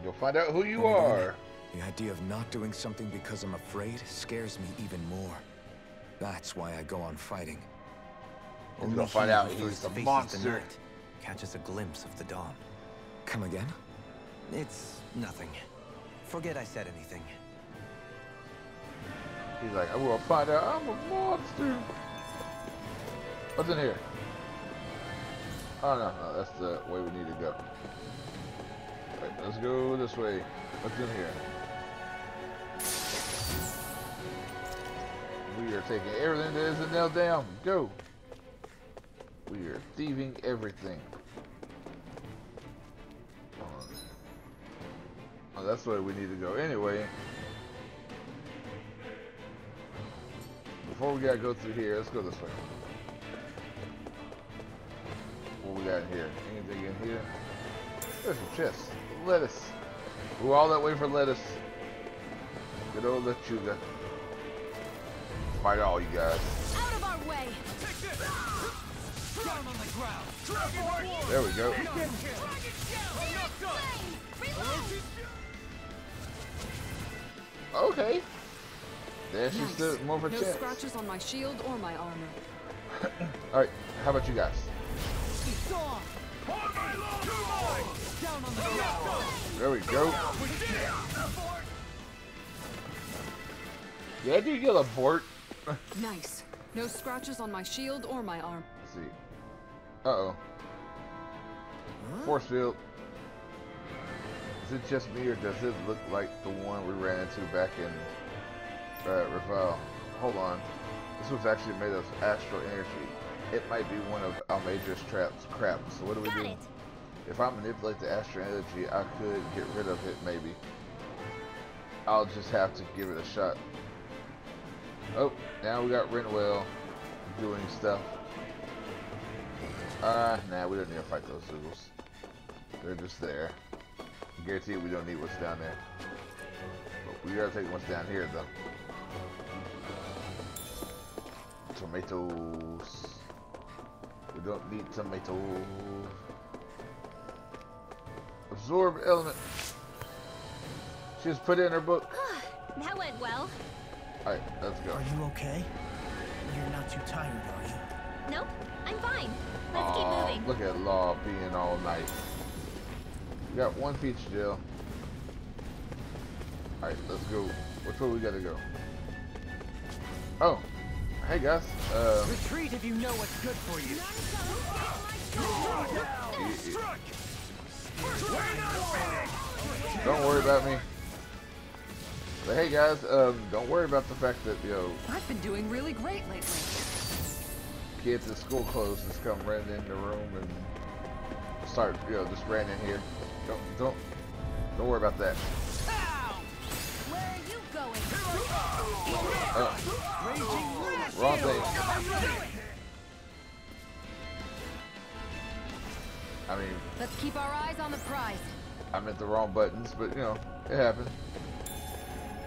You'll find out who you And again, are. The idea of not doing something because I'm afraid scares me even more. That's why I go on fighting. You're Only gonna find he out who he's first the faces monster. The night catches a glimpse of the dawn. Come again? It's nothing. Forget I said anything. He's like, I will find out I'm a monster. What's in here? Oh no, that's the way we need to go. Right, let's go this way. What's in here? We are taking everything that isn't nailed down. Go. We are thieving everything. Oh, that's the way we need to go. Anyway. Before we gotta go through here, let's go this way. What we got in here? Anything in here? There's a chest. Lettuce. Ooh, all that way for lettuce. Good old lechuga. Fight all you guys. Out of our way! Down on the ground. There we go. Okay. There she stood. More of a No chest. scratches on my shield or my armor. Alright, how about you guys? Down on the ground. There we go. Yeah, I do get a bort. Nice. No scratches on my shield or my arm. Let's see. Uh-oh. Force field. Is it just me, or does it look like the one we ran into back in Revel? Hold on. This was actually made of astral energy. It might be one of Almeidrea's traps. Crap. So what do we Got do? it. If I manipulate the astral energy, I could get rid of it, maybe. I'll just have to give it a shot. Oh, now we got Renwell doing stuff. Nah, we don't need to fight those Zoogles. They're just there. I guarantee we don't need what's down there. But we gotta take what's down here, though. Tomatoes. We don't need tomatoes. Absorb element. She just put it in her book. That went well. Alright, let's go. Are you okay? You're not too tired, are you? Nope, I'm fine. Let's keep Aw, moving. look at Law being all nice. We got one peach gel. Alright, let's go. Which way we gotta go? Oh, hey guys. Retreat if you know what's good for you. Don't worry about me. But hey guys, don't worry about the fact that, I've been doing really great lately. kids at school clothes just come running in the room and start, just ran in here. Don't worry about that. Where are you going? Wrong thing. I mean, Let's keep our eyes on the prize. I meant the wrong buttons, but it happened.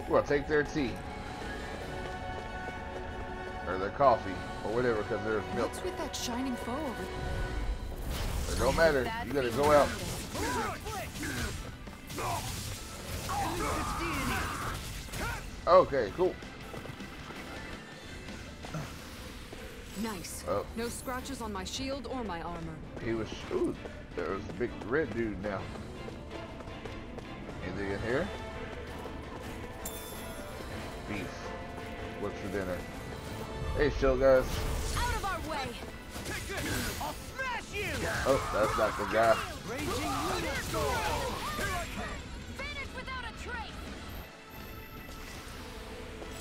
Well, take their tea. Or their coffee, or whatever, because there's milk. What's with that shining foe over It don't matter. You gotta go out. Okay, cool. Nice. Oh. No scratches on my shield or my armor. He was. Ooh, there was a big red dude now. Anything in here? Beef. What's for dinner? Hey, chill guys. Out of our way. I'll smash you! Oh, that's not the guy. Finish without a trace.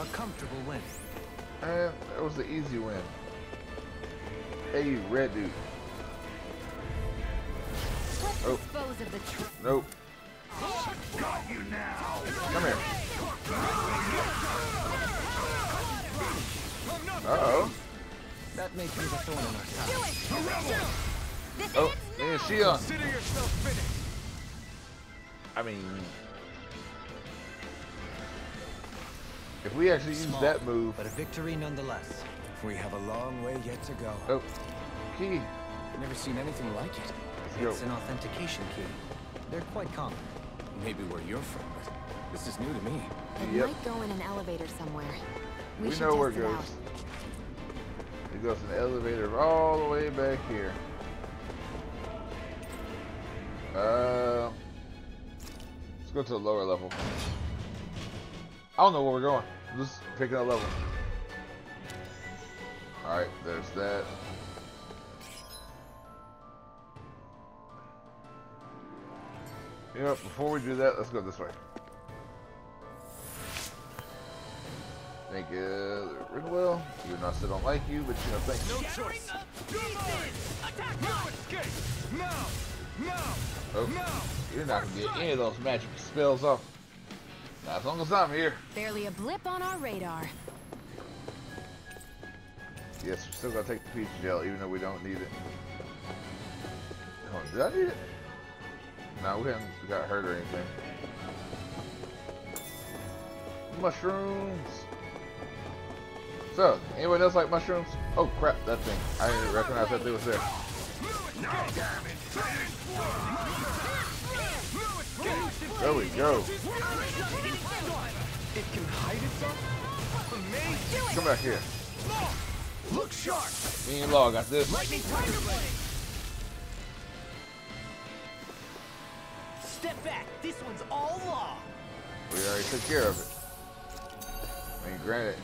A comfortable win. And that was the easy win. Hey, you red dude. Oh. Dispose of the Nope. Got you now. Come here. Uh-oh. That may be the thorn in our side. Oh, and she on. Consider yourself finished. I mean, if we actually use Small, that move. but a victory nonetheless. We have a long way yet to go. Oh, key. Never seen anything like it. Let's go. It's an authentication key. They're quite common. Maybe where you're from, but this is new to me. It Yep. might go in an elevator somewhere. We should know where it test goes. out. It goes in the elevator all the way back here. Let's go to the lower level. I don't know where we're going. I'm just picking a level. Alright, there's that. You know what, before we do that, let's go this way. Thank you, Ringwell. Even though I still don't like you, but thank you. No choice. Oh, you're not gonna get any of those magic spells off. Not as long as I'm here. Barely a blip on our radar. Yes, we're still gonna take the peach gel, even though we don't need it. Hold on, did I need it? No, we haven't got hurt or anything. Mushrooms. So, anyone else like mushrooms? Oh crap, that thing. I didn't even recognize that thing was there. There we go. It can hide itself? Amazing. Come back here. Look sharp. Me and Law got this. Lightning tiger blade. Step back. This one's all law. We already took care of it. I mean, granted,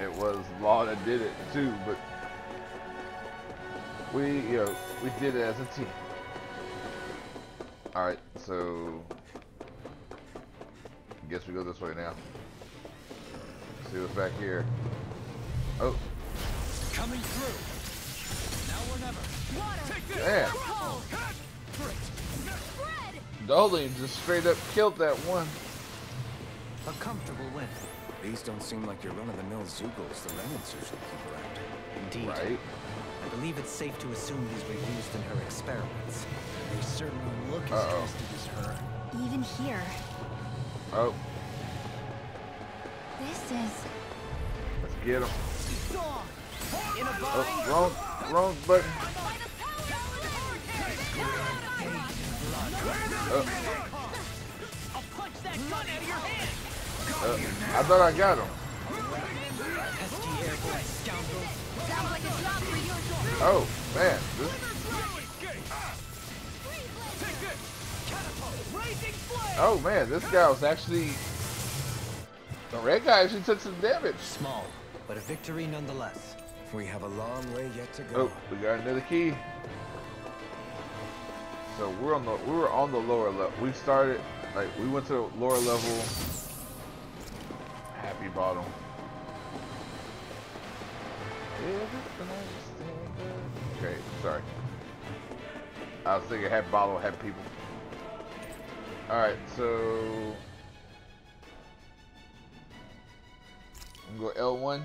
it was Law that did it too, but we did it as a team. All right, so I guess we go this way now. See what's back here. Oh, Coming through. Now or never. Take this. damn! Dolan just straight up killed that one. A comfortable win. These don't seem like your run-of-the-mill Zoogles the remnants usually keep around. Indeed. Right? I believe it's safe to assume these were used in her experiments. They certainly look as Uh-oh. twisted as her. Even here. Oh, This is... let's get him. In a bind. Oh, wrong button. Oh, I'll punch that gun out of your hand. I thought I got him. Pesky airborne scoundrel. Sounds like a job for you. Oh, man. This, oh, man. This guy was actually... The red guy actually took some damage. Small, but a victory nonetheless. We have a long way yet to go. Oh, we got another key. So we were on the lower level. We started, we went to the lower level happy bottle. Okay, sorry. I was thinking happy bottle, happy people. Alright, so I'm gonna go L1.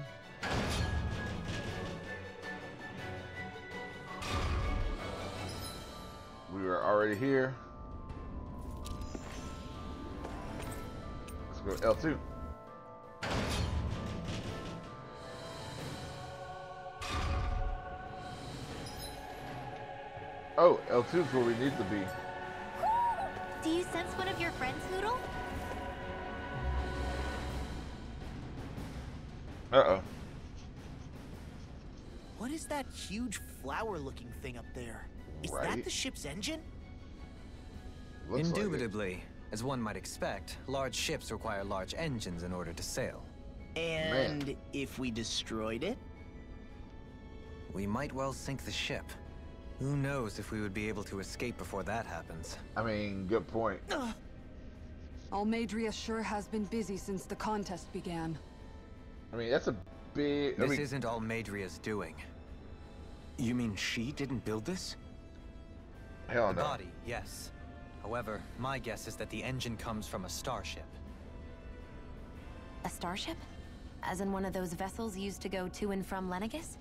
We were already here. Let's go L2. Oh, L2 is where we need to be. Do you sense one of your friends, Hoodle? Uh-oh. What is that huge flower-looking thing up there? Is that the ship's engine? Looks Indubitably. Like as one might expect, large ships require large engines in order to sail. And if we destroyed it? We might well sink the ship. Who knows if we would be able to escape before that happens. I mean, good point. Almeidrea sure has been busy since the contest began. I mean, that's a big... This isn't Almeidrea's doing. You mean she didn't build this? Hell no. The body, yes. However, my guess is that the engine comes from a starship. A starship? As in one of those vessels used to go to and from Lenegus?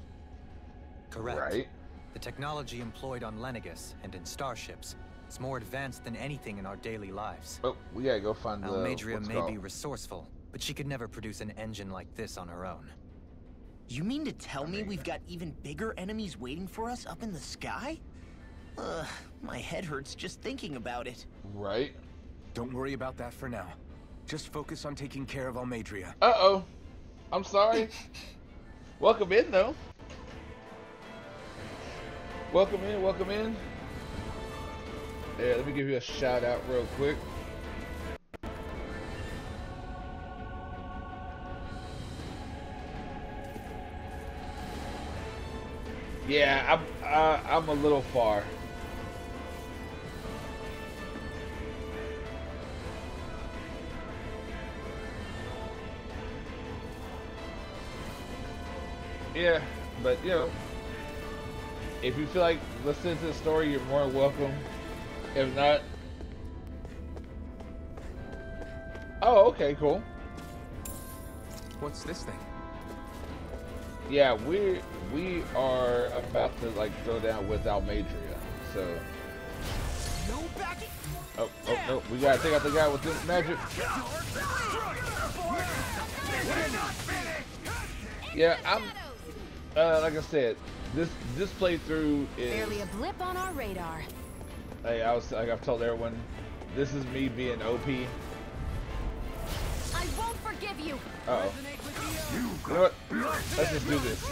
Correct. Right. The technology employed on Lenegus and in starships is more advanced than anything in our daily lives. Oh, we gotta go find the... Almeidrea may be resourceful, but she could never produce an engine like this on her own. You mean to tell me we've got even bigger enemies waiting for us up in the sky? My head hurts just thinking about it. Right. Don't worry about that for now. Just focus on taking care of Almeidrea. Uh-oh. I'm sorry. Welcome in, though. Welcome in, welcome in. Yeah, let me give you a shout out real quick. Yeah, I'm a little far. Yeah, but you know, if you feel like listening to the story, you're more welcome. If not, oh, okay, cool. What's this thing? Yeah, we are about to like throw down with Almeidrea, so. No backing. Oh, no, we gotta take out the guy with the magic. Yeah, I'm. Like I said, this playthrough is barely a blip on our radar. Hey, I've told everyone, this is me being OP. I won't forgive you. Uh-oh. You know what? Let's just do this.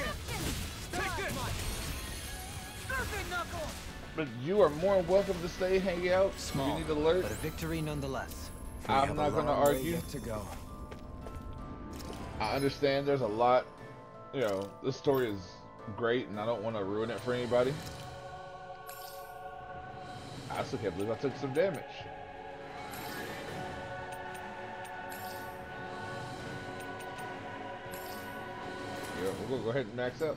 But you are more than welcome to stay, hang out. Small, you need alert. but a victory nonetheless. I'm not gonna argue. To go. I understand there's a lot. You know, this story is great, and I don't want to ruin it for anybody. I still can't believe I took some damage. Yeah, we're gonna go ahead and max up.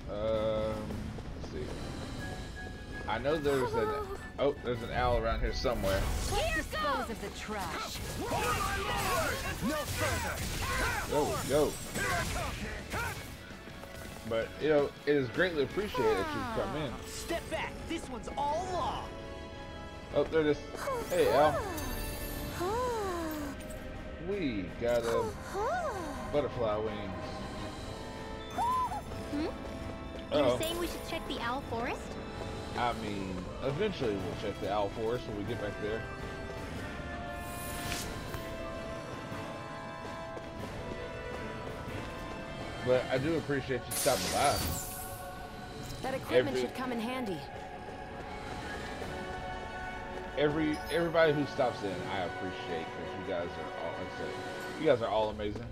Let's see. I know there's an owl around here somewhere. Dispose of the trash. No further. Go. But you know, it is greatly appreciated that you come in. Step back. This one's all law. Oh, there it is. Hey, Al. We got a butterfly wings. You're saying we should check the owl forest? I mean, eventually we'll check the owl forest when we get back there. But I do appreciate you stopping by. That equipment should come in handy. Everybody who stops in, I appreciate, because you guys are all, like I said, you guys are all amazing.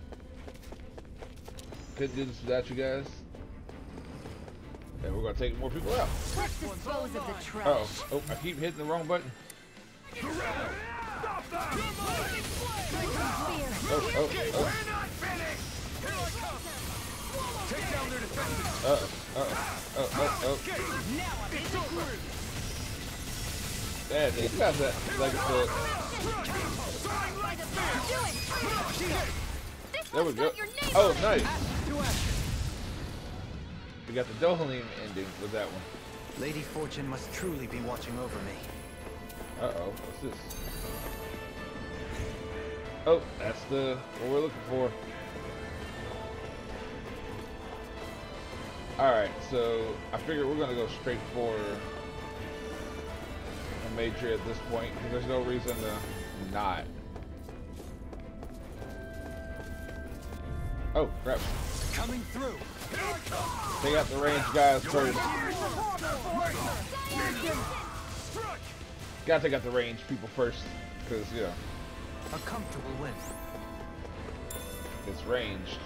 Couldn't do this without you guys. And we're gonna take more people out. Let's dispose of the trash. Uh oh, I keep hitting the wrong button. Oh. We're not finished! Here I come! Take down their defenses! Oh. It's over! Man, he got that, like I said. There we go. Oh, nice. We got the Dohalim ending with that one. Lady Fortune must truly be watching over me. Uh-oh, what's this? Oh, that's what we're looking for. Alright, so I figure we're gonna go straight for Almeidrea at this point, because there's no reason to not. Oh, crap. Coming through. Take out the range guys first. Gotta take out the range people first, because, you know, A comfortable win. it's ranged.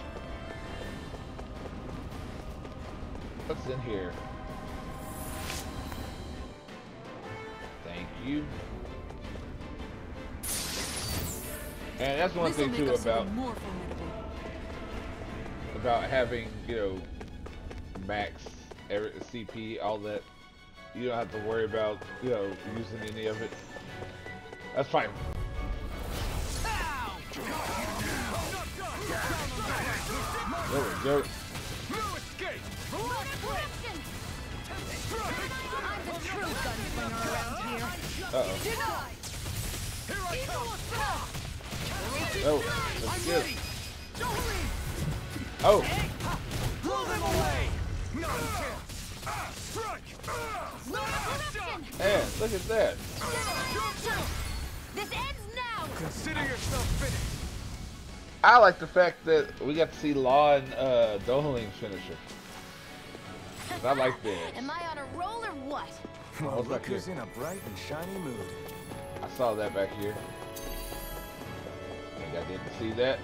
What's in here? Thank you. And that's one thing too about having, you know, max CP, all that. You don't have to worry about, you know, using any of it. That's fine. There we go. Uh-oh. Oh, that's good. Oh. Man, look at that. This ends now. Consider yourself finished. I like the fact that we got to see Law and Dohalim's finisher. I like this. Am I on a roll or what? Well, look who's in a bright and shiny mood. I saw that back here. I think I didn't see that.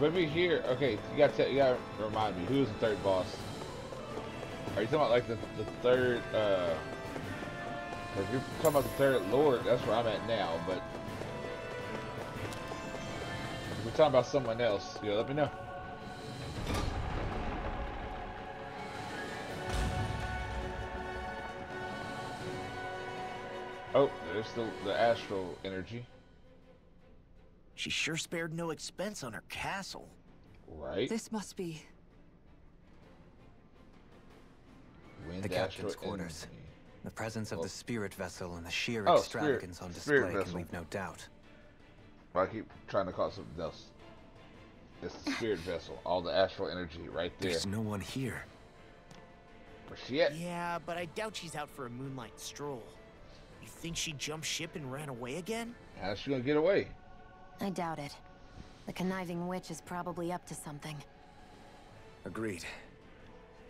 Maybe here. Okay, you gotta remind me, who's the third boss? Are you talking about like the third? If you're talking about the third Lord, that's where I'm at now. But if we're talking about someone else, you know, let me know. Oh, there's the astral energy. She sure spared no expense on her castle. Right. This must be Wind The captain's astral quarters. energy. The presence of the spirit vessel and the sheer Oh, extravagance on spirit display can vessel. leave no doubt. Well, I keep trying to call it something else. It's the spirit vessel. All the astral energy right there. There's no one here. Where's she at? Yeah, but I doubt she's out for a moonlight stroll. You think she jumped ship and ran away again? How's she gonna get away? I doubt it. The conniving witch is probably up to something. Agreed.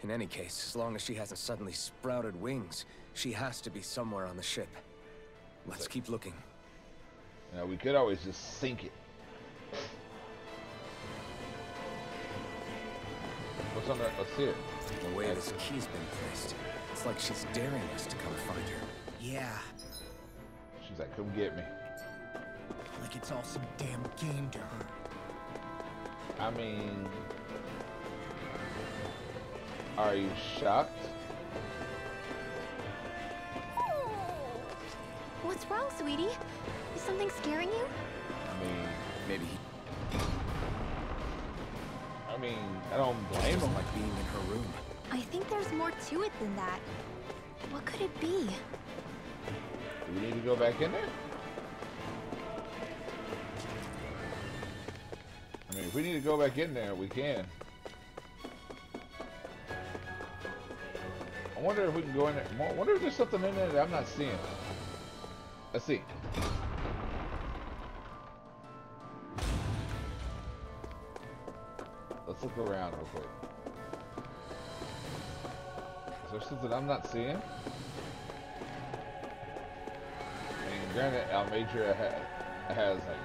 In any case, as long as she hasn't suddenly sprouted wings, she has to be somewhere on the ship. Let's keep looking. You know, we could always just sink it. What's on that? Let's see it. The way this key's been placed, it's like she's daring us to come find her. Yeah, She's like, come get me. like it's all some damn game to her. I mean, are you shocked? What's wrong, sweetie? Is something scaring you? I mean, Maybe he I don't blame him. doesn't like being in her room. I think there's more to it than that. What could it be? Do we need to go back in there? I mean, if we need to go back in there, we can. I wonder if we can go in there. I wonder if there's something in there that I'm not seeing. Let's see. Let's look around real quick. Is there something I'm not seeing? I mean, granted, Almeidrea has like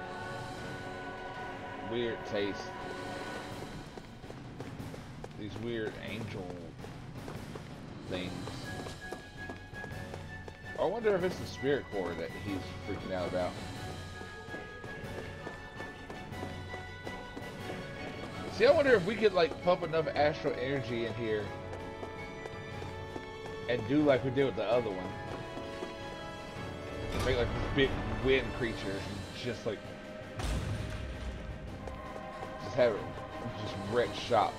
weird taste. These weird angel things. I wonder if it's the spirit core that he's freaking out about. See, I wonder if we could like pump enough astral energy in here and do like we did with the other one. Make like big wind creatures and just like have it just wreck shop.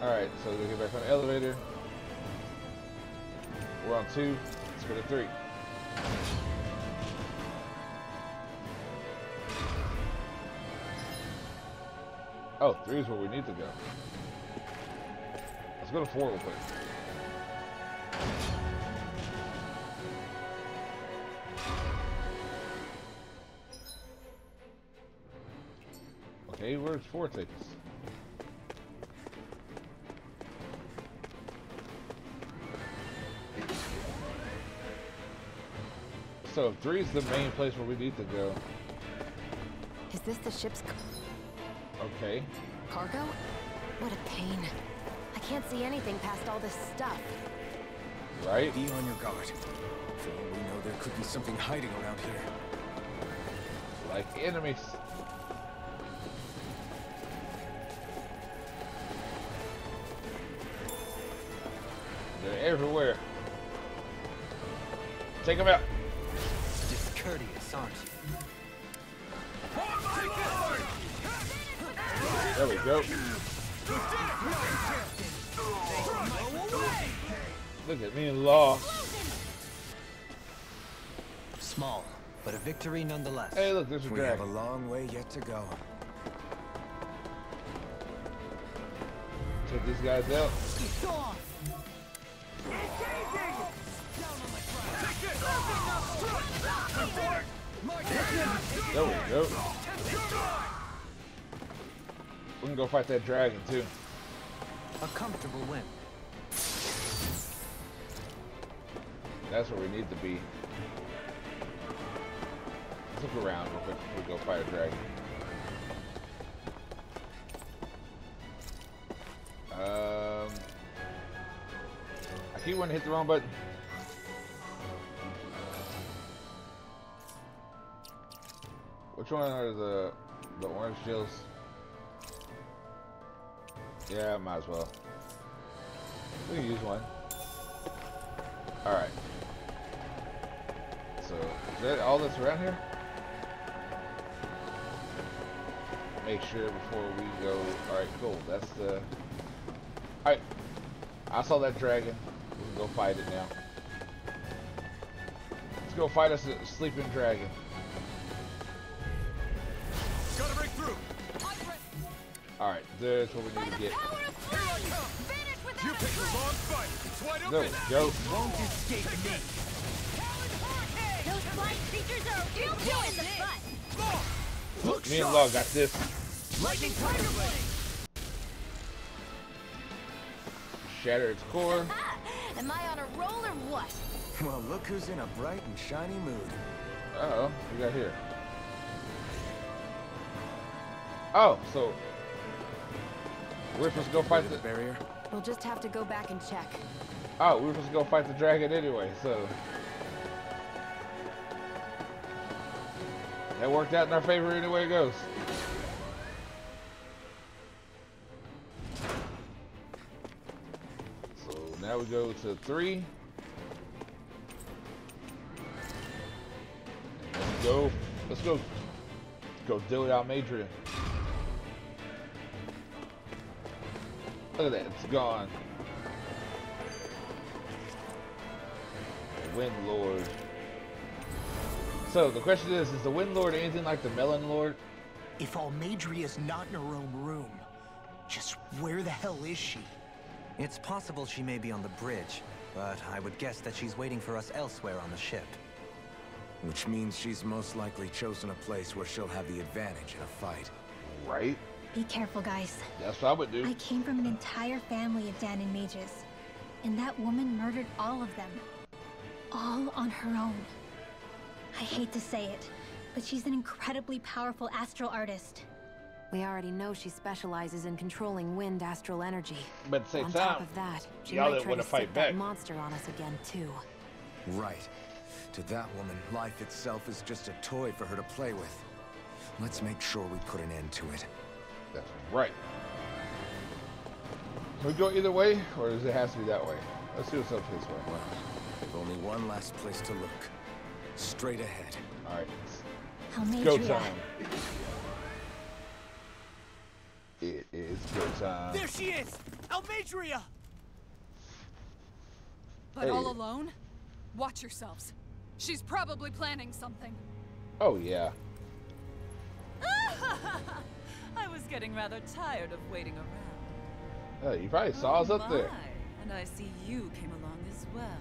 Alright, so we get back on the elevator. We're on 2. Let's go to 3. Oh, 3 is where we need to go. Let's go to 4 real quick. Okay, where's 4 take us? So 3 is the main place where we need to go. Is this the ship's Okay. cargo? What a pain. I can't see anything past all this stuff. Right? Be on your guard. For all we know, there could be something hiding around here. Like enemies. They're everywhere. Take them out. Discourteous, aren't you? There we go. Look at me in law. Small, but a victory nonetheless. Hey, look, there's a We have a dragon. long way yet to go. Take these guys out. There we go. We can go fight that dragon too. A comfortable win. That's where we need to be. Let's look around real quick before we go fight a dragon. I keep wanting to hit the wrong button. Which one are the orange gels? Yeah, might as well. We can use one. Alright. So, is that all that's around here? Make sure before we go. Alright, cool. That's the... Alright. I saw that dragon. We can go fight it now. Let's go fight us a sleeping dragon. Gotta break through. Alright, there's what we need to get. You picked the wrong fight. It's wide open. There we go. Won't escape me. Those flying creatures are a real pain in the butt. Look, me and Law got this. Lightning Tiger Blade. Shatter its core. Am I on a roll or what? Well, look who's in a bright and shiny mood. Uh-oh, what we got here? Oh, so we're supposed to go fight the barrier. We'll just have to go back and check. Oh, we were supposed to go fight the dragon anyway, so that worked out in our favor any way it goes. So now we go to 3. Let's go deal with Almeidrea. Look at that, it's gone. Wind Lord. So the question is the Wind Lord anything like the Melon Lord? If Almeidrea's not in her own room, just where the hell is she? It's possible she may be on the bridge, but I would guess that she's waiting for us elsewhere on the ship. Which means she's most likely chosen a place where she'll have the advantage in a fight. Right? Be careful, guys. That's what I would do. I came from an entire family of Dahnan mages, and that woman murdered all of them. All on her own. I hate to say it, but she's an incredibly powerful astral artist. We already know she specializes in controlling wind astral energy. But at the same on time, top of that, she y'all might didn't try want to to fight sick back. that monster on us again, too. Right. To that woman, life itself is just a toy for her to play with. Let's make sure we put an end to it. That's right. Can we go either way, or does it have to be that way? Let's see what's up this way. We've only one last place to look. Straight ahead. All right. Almeidrea. Go time. It is go time. There she is! Almeidrea! But Hey. all alone? Watch yourselves. She's probably planning something. Oh yeah. I was getting rather tired of waiting around. You probably saw us up there. My, and I see you came along as well,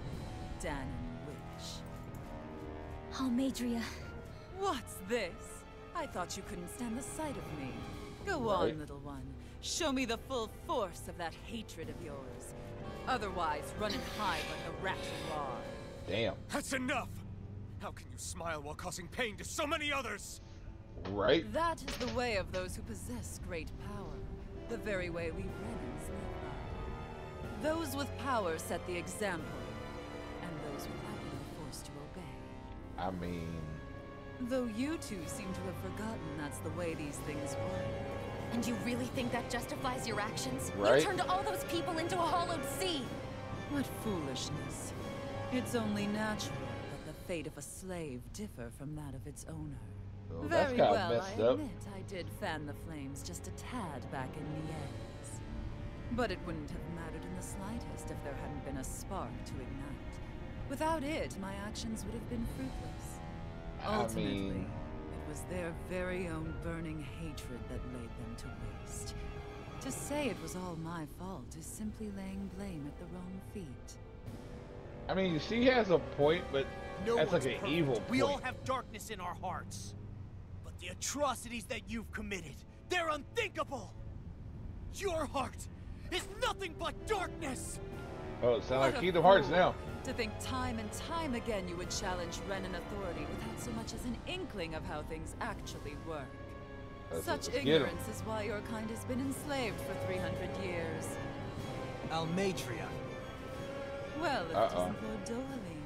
Dahnan Witch. Almeidrea. What's this? I thought you couldn't stand the sight of me. Go Right. on, little one. Show me the full force of that hatred of yours. Otherwise, run and hide like the rat you are. Damn. That's enough! How can you smile while causing pain to so many others? Right? That is the way of those who possess great power. The very way we Renans live by. Those with power set the example, and those without it are forced to obey. I mean, Though you two seem to have forgotten that's the way these things work. And you really think that justifies your actions? Right. You turned all those people into a hollowed sea. What foolishness. It's only natural that the fate of a slave differ from that of its owner. well, that's Very kind of well, messed I up. admit I did fan the flames just a tad back in Niez. But it wouldn't have mattered in the slightest if there hadn't been a spark to ignite. Without it, my actions would have been fruitless. Ultimately, it was their very own burning hatred that laid them to waste. To say it was all my fault is simply laying blame at the wrong feet. I mean, she has a point, but No that's like one's an perfect. evil point. We all have darkness in our hearts. But the atrocities that you've committed, they're unthinkable! Your heart is nothing but darkness! Oh, it sounds What like a Kingdom Hearts fool. now. To think time and time again you would challenge Renan authority without so much as an inkling of how things actually work. Such Let's get 'em. ignorance is why your kind has been enslaved for 300 years. Almeidrea. Well, it Uh-oh. isn't Lord Dohalim.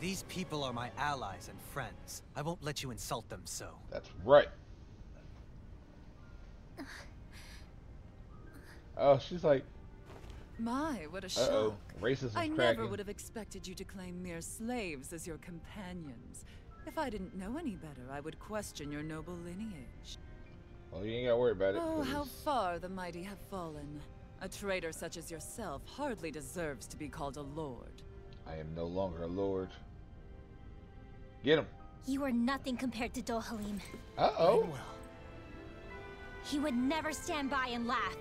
These people are my allies and friends. I won't let you insult them so. That's right. Oh, she's like, My, what a shock. uh-oh, racism I cracking. never would have expected you to claim mere slaves as your companions. If I didn't know any better, I would question your noble lineage. Well, you ain't gotta worry about it. Oh, 'cause how far the mighty have fallen. A traitor such as yourself hardly deserves to be called a lord. I am no longer a lord. Get him. You are nothing compared to Dohalim. Uh-oh. He would never stand by and laugh.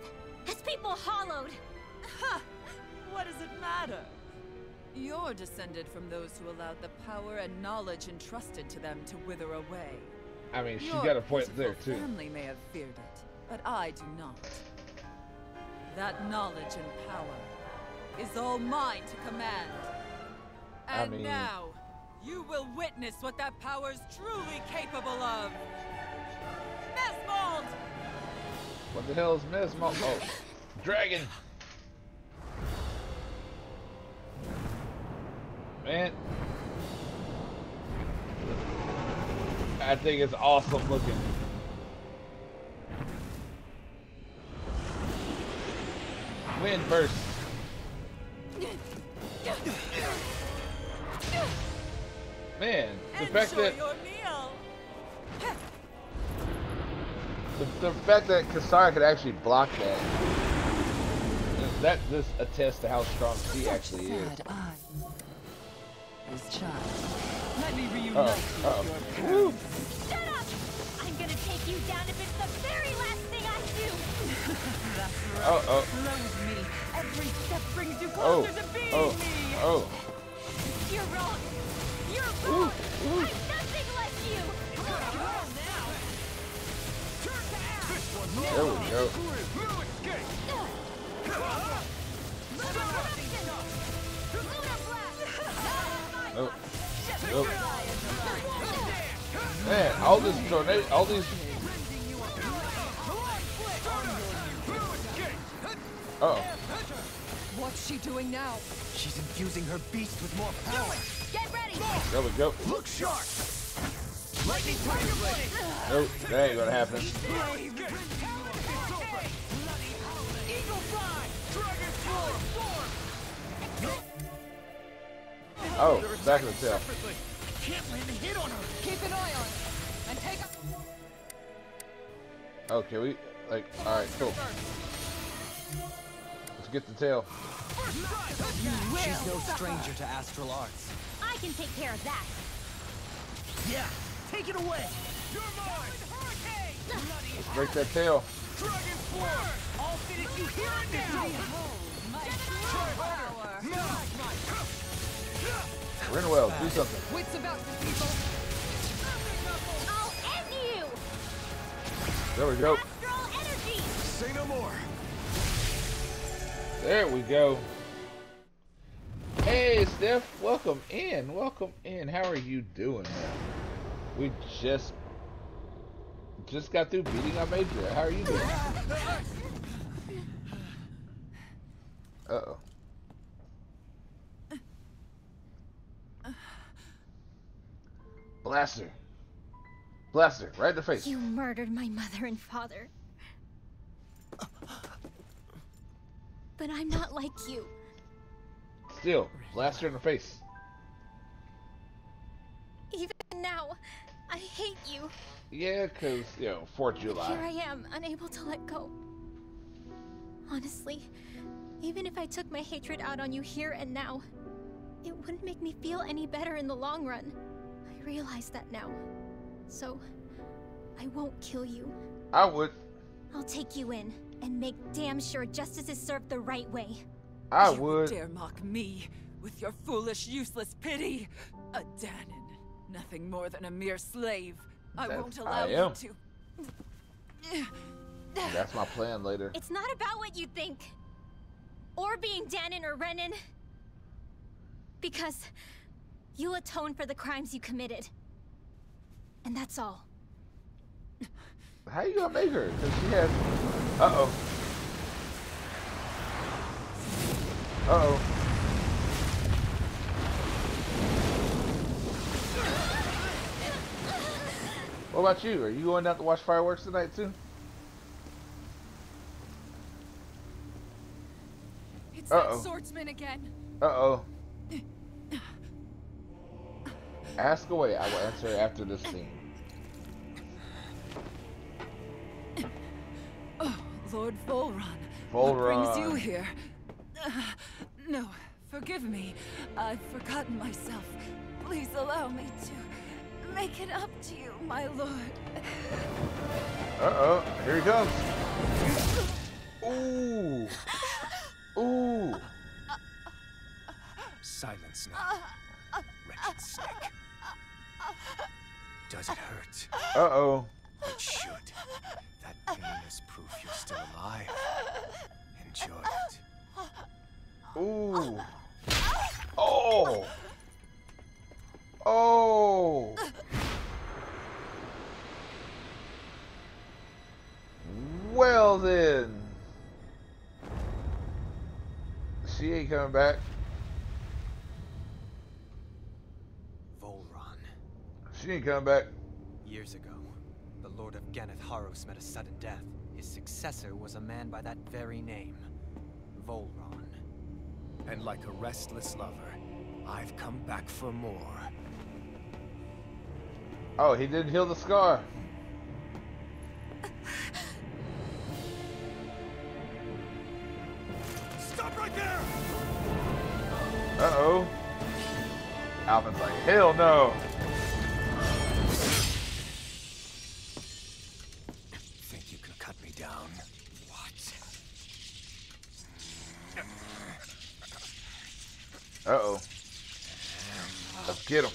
His people hollowed. Ha! What does it matter? You're descended from those who allowed the power and knowledge entrusted to them to wither away. I mean, she Your got a point pitiful there, too. family may have feared it, but I do not. That knowledge and power is all mine to command. And mean- now, you will witness what that power's truly capable of. Mesmold! What the hell is Mesmo? Oh, dragon. Man. I think it's awesome looking. Wind burst. Man, the fact Enjoy that your meal! the fact that Kasara could actually block that just attests to how strong she actually is. Sad eye. This child. Let me reunite Uh-oh. you with your Woo. parents. Shut up! I'm gonna take you down if it's the very last thing I do. That's right. Uh-oh. Flow with me. Every step brings you Oh. closer to being Oh. me. Oh. You're wrong. You're wrong. I'm nothing like you. There we go. Oh. Oh. Man, all this tornado, all these Uh-oh. What's she doing now? She's infusing her beast with more power. Get ready! There we go. Look sharp! Lightning Tiger Blade! Nope, that ain't gonna happen. Eagle Fly! Dragon Form! Oh, back of the tail. Can't land a hit on her! Keep an eye on her. And take a... Okay, we, like, alright, cool. Let's get the tail. She's no stranger to astral arts. I can take care of that. Yeah, take it away! You're mine! Let's break that tail. Dragon Form! I'll finish you here and now! Renwell, do something. Wits about you, people. I'll end you! There we go. Astral energy! Say no more. There we go. Hey, Steph, welcome in. Welcome in. How are you doing, man? We just got through beating Almeidrea. How are you doing? Uh-oh. Blast her. Blast her. Right in the face. You murdered my mother and father. But I'm not like you. Still, blast her in the face. Even now, I hate you. Yeah, because, you know, 4th of July. Here I am, unable to let go. Honestly, even if I took my hatred out on you here and now, it wouldn't make me feel any better in the long run. I realize that now. So, I won't kill you. I would. I'll take you in and make damn sure justice is served the right way. I You would. dare mock me with your foolish, useless pity? A Dahnan, nothing more than a mere slave. I won't allow you to. That's my plan later. It's not about what you think. Or being Dahnan or Renan. Because you'll atone for the crimes you committed. And that's all. How you gonna make her? Because she has... Uh-oh. Uh-oh. What about you? Are you going out to watch fireworks tonight too? It's that swordsman again. Uh-oh. Ask away. I will answer after this scene. Oh, Lord Volron. Volron. What brings you here? No, forgive me. I've forgotten myself. Please allow me to make it up to you, my lord. Uh-oh. Here he comes. Ooh. Ooh. Silence now, wretched snake. Does it hurt? Uh-oh. It should. That pain is proof you're still alive. Enjoy it. Ooh. Oh. Oh. Well then. She ain't coming back. Volron. She ain't coming back. Years ago, the Lord of Ganath Haros met a sudden death. His successor was a man by that very name, Volron. And like a restless lover, I've come back for more. Oh, he didn't heal the scar. Stop right there! Uh-oh. Alvin's like, hell no. Think you can cut me down? What? Uh-oh. Let's get him.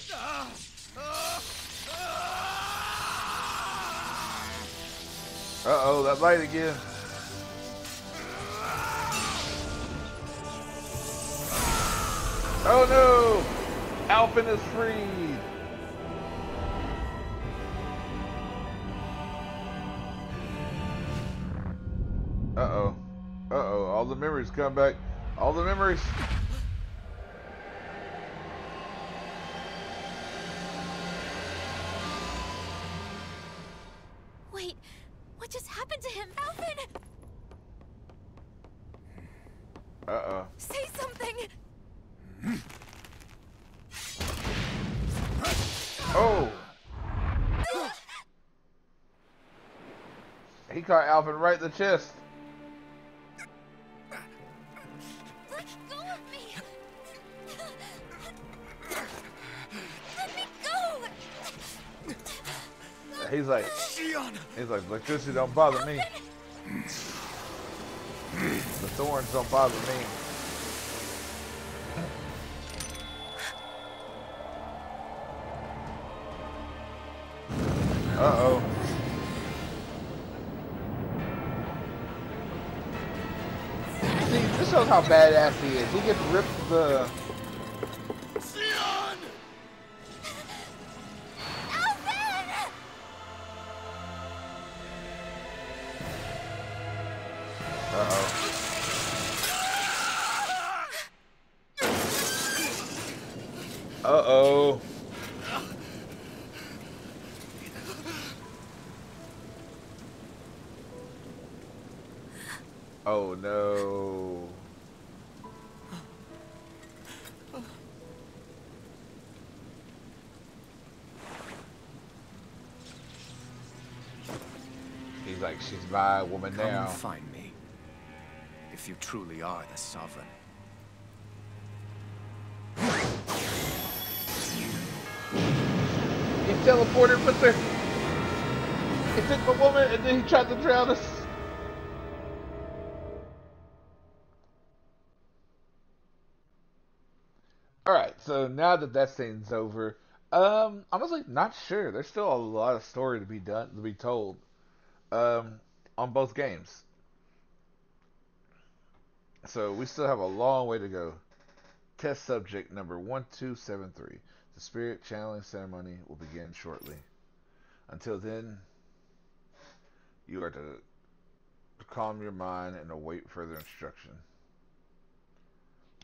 Uh-oh, that light again. Oh no! Alpin is freed! Uh-oh. Uh-oh, All the memories come back. All the memories. Wait, what just happened to him? Alvin! Uh-oh. Say something! Oh! He caught Alvin right in the chest. Let go of me! Let me go! He's like, electricity don't bother me. The thorns don't bother me. Uh-oh. See, this shows how badass he is. He gets ripped the... Uh-oh. Oh no. He's like, she's my woman now. Come find me, if you truly are the Sovereign. He teleported with her. He took my woman and then he tried to drown us. Alright, so now that that scene's over, honestly, not sure. There's still a lot of story to be told, on both games. So we still have a long way to go. Test subject number 1273. The spirit channeling ceremony will begin shortly. Until then, you are to calm your mind and await further instruction.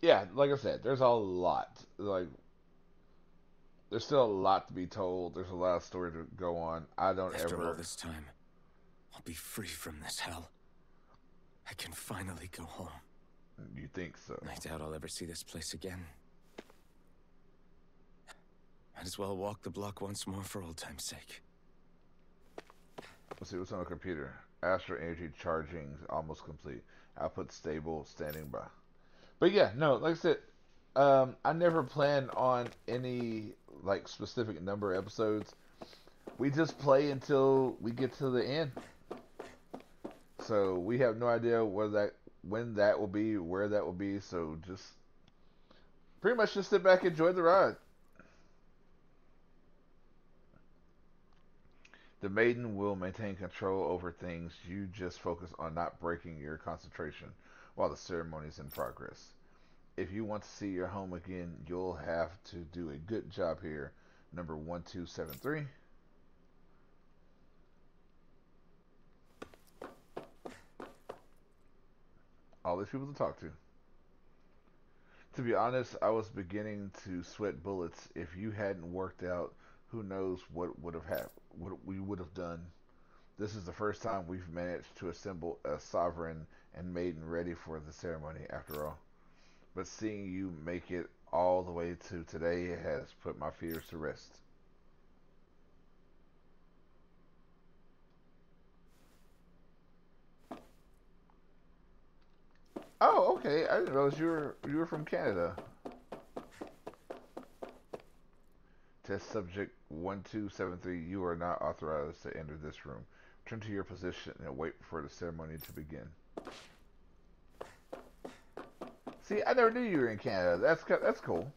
Yeah, like I said, there's a lot. There's still a lot to be told. There's a lot of story to go on. I don't After ever... all this time, I'll be free from this hell. I can finally go home. You think so? I doubt I'll ever see this place again. Might as well walk the block once more for old time's sake. Let's see what's on the computer. Astral energy charging is almost complete. Output stable, standing by. But yeah, no, like I said, I never plan on any like specific number of episodes. We just play until we get to the end. So we have no idea when that will be, where that will be. So just pretty much just sit back and enjoy the ride. The maiden will maintain control over things. You just focus on not breaking your concentration while the ceremony is in progress. If you want to see your home again, you'll have to do a good job here. Number 1273. All these people to talk to. To be honest, I was beginning to sweat bullets. If you hadn't worked out, who knows what would have happened, what we would have done. This is the first time we've managed to assemble a sovereign and maiden ready for the ceremony, after all. But seeing you make it all the way to today has put my fears to rest. Oh, okay. I didn't realize you were from Canada. Test subject 1273. You are not authorized to enter this room. Return to your position and wait for the ceremony to begin. See, I never knew you were in Canada. That's cool.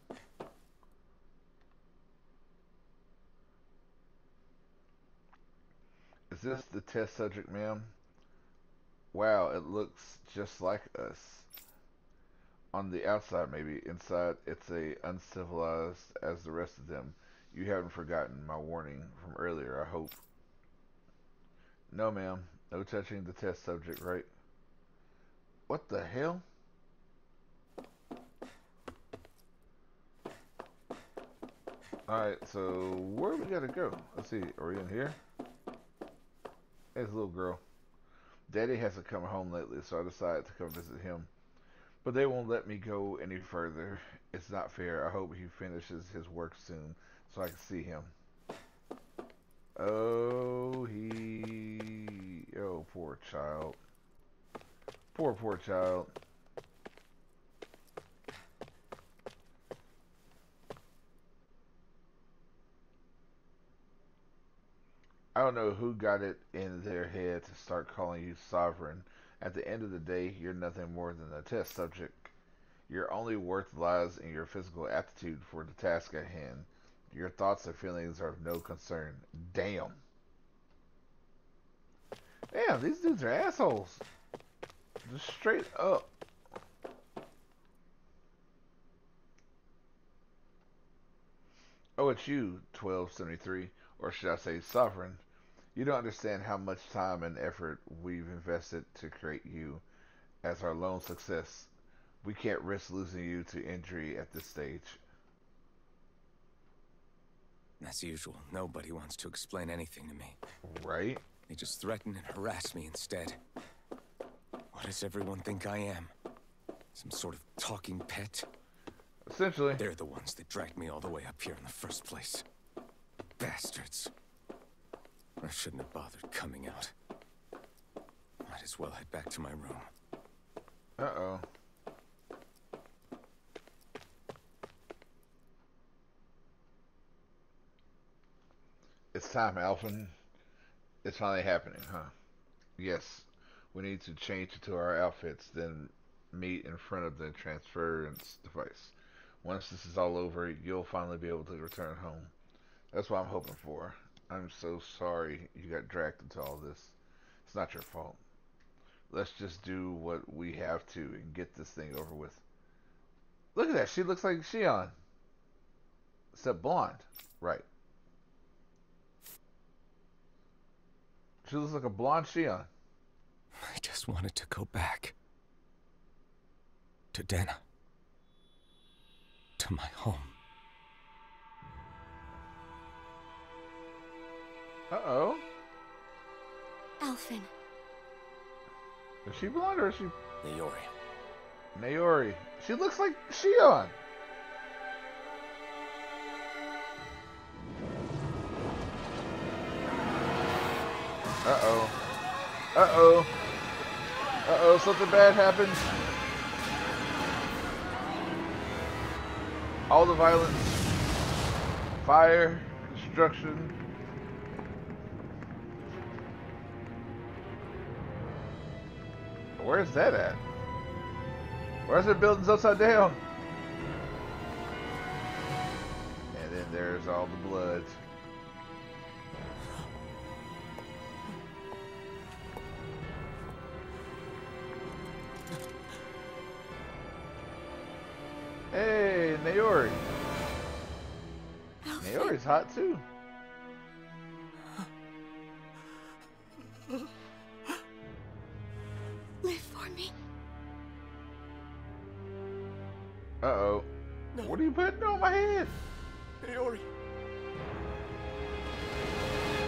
Is this the test subject, ma'am? Wow, it looks just like us. On the outside, maybe. Inside, it's uncivilized as the rest of them. You haven't forgotten my warning from earlier, I hope. No, ma'am. No touching the test subject, right? What the hell? Alright, so where we gotta go? Let's see, are we in here? Hey, this little girl. Daddy hasn't come home lately, so I decided to come visit him. But they won't let me go any further. It's not fair. I hope he finishes his work soon so I can see him. Oh, oh, poor child. Poor child. I don't know who got it in their head to start calling you sovereign. At the end of the day, you're nothing more than a test subject. Your only worth lies in your physical aptitude for the task at hand. Your thoughts and feelings are of no concern. Damn. Damn, these dudes are assholes. Just straight up. Oh, it's you, 1273, or should I say sovereign. You don't understand how much time and effort we've invested to create you as our lone success. We can't risk losing you to injury at this stage. As usual, nobody wants to explain anything to me. Right? They just threaten and harass me instead. What does everyone think I am? Some sort of talking pet? Essentially. They're the ones that dragged me all the way up here in the first place. Bastards. I shouldn't have bothered coming out. Might as well head back to my room. Uh-oh. It's time, Alphen. It's finally happening, huh? Yes. We need to change into our outfits, then meet in front of the transference device. Once this is all over, you'll finally be able to return home. That's what I'm hoping for. I'm so sorry you got dragged into all this. It's not your fault. Let's just do what we have to and get this thing over with. Look at that. She looks like Shion. Except blonde. Right. She looks like a blonde Shion. I just wanted to go back. To Dahna. To my home. Uh-oh. Alphen. Is she blonde or is she... Naori. Naori. She looks like Shion. Uh-oh. Uh-oh. Uh-oh, something bad happened. All the violence. Fire. Destruction. Where's that at? Where's the buildings upside down? And then there's all the blood. Hey, Naori. Naori's hot too. Live for me. Uh-oh. No. What are you putting on my head? Naori.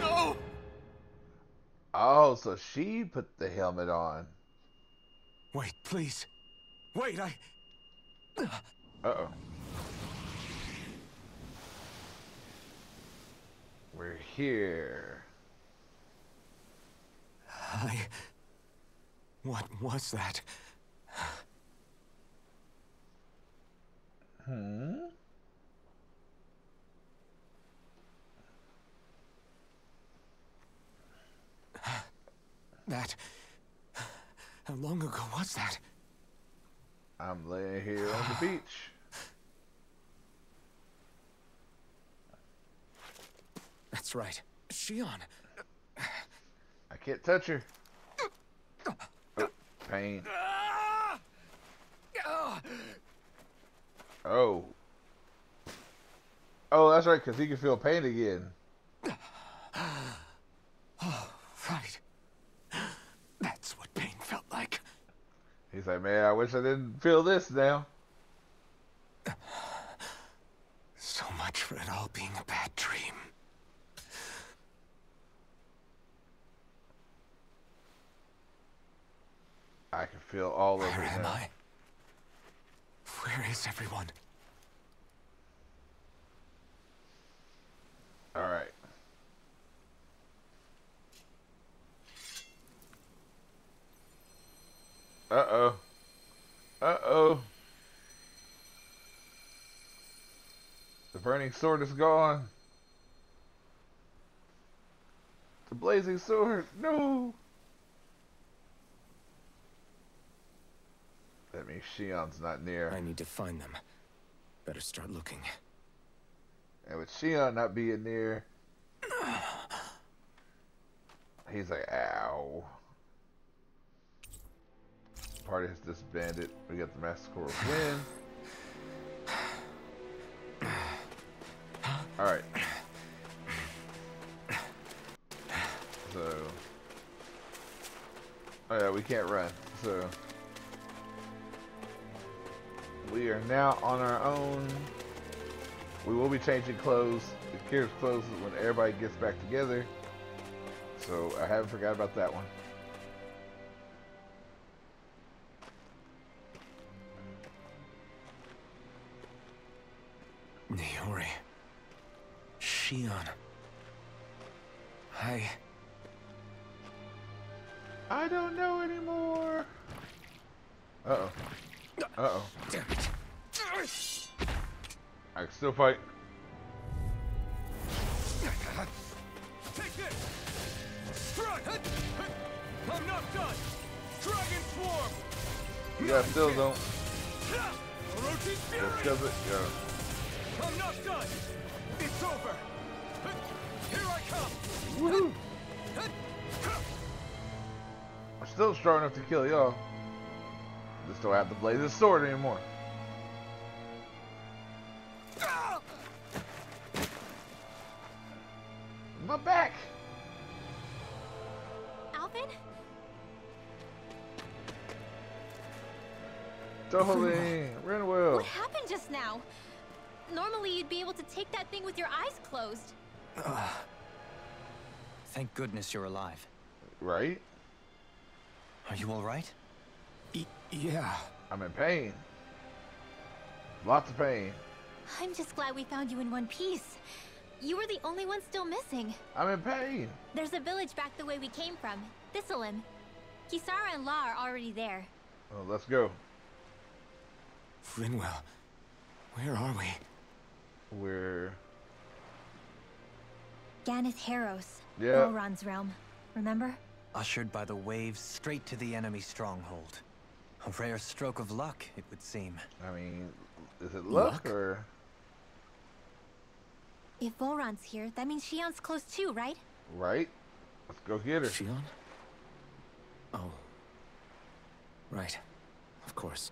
No! Oh, so she put the helmet on. Wait, please. Wait, Uh-oh. We're here. What was that? That... How long ago was that? I'm laying here on the beach. That's right. Shion. I can't touch her. Oh, pain. Oh. Oh, that's right, because he can feel pain again. Oh, right. That's what pain felt like. He He's like, man, I wish I didn't feel this now. So much for it all being a bad dream. I can feel all over it now. Where am I? Where is everyone? All right. Uh-oh. Uh-oh. The burning sword is gone. The blazing sword. No. That means Shion's not near. I need to find them. Better start looking. And with Shion not being near, he's like, ow. Party has disbanded. We got the Massacre of Wind. Alright. So. Oh yeah, we can't run. So. We are now on our own. We will be changing clothes. The character's clothes when everybody gets back together. So I haven't forgot about that one. Niori. Shion. I don't know anymore. Uh-oh. Uh-oh. Damn it. I can still fight. Take this! Strike! I'm not done! Dragon Swarm! Yeah, still don't. Orochi's Fury! Just does it. Yeah. I'm not done! It's over! Here I come! Woohoo! I'm still strong enough to kill y'all. Just don't have to blaze this sword anymore. My back! Alvin? Totally. Renwell. What happened just now? Normally you'd be able to take that thing with your eyes closed. Thank goodness you're alive. Right? Are you all right? Yeah. I'm in pain. Lots of pain. I'm just glad we found you in one piece. You were the only one still missing. I'm in pain. There's a village back the way we came from. Thistleim. Kisara and La are already there. Well, let's go. Rinwell, where are we? We're... Ganath Haros. Yeah. Elrond's realm. Remember? Ushered by the waves straight to the enemy stronghold. A rare stroke of luck, it would seem. I mean, is it luck or... If Volron's here, that means Shion's close too, right? Right? Let's go get her. Shion? Oh. Right. Of course.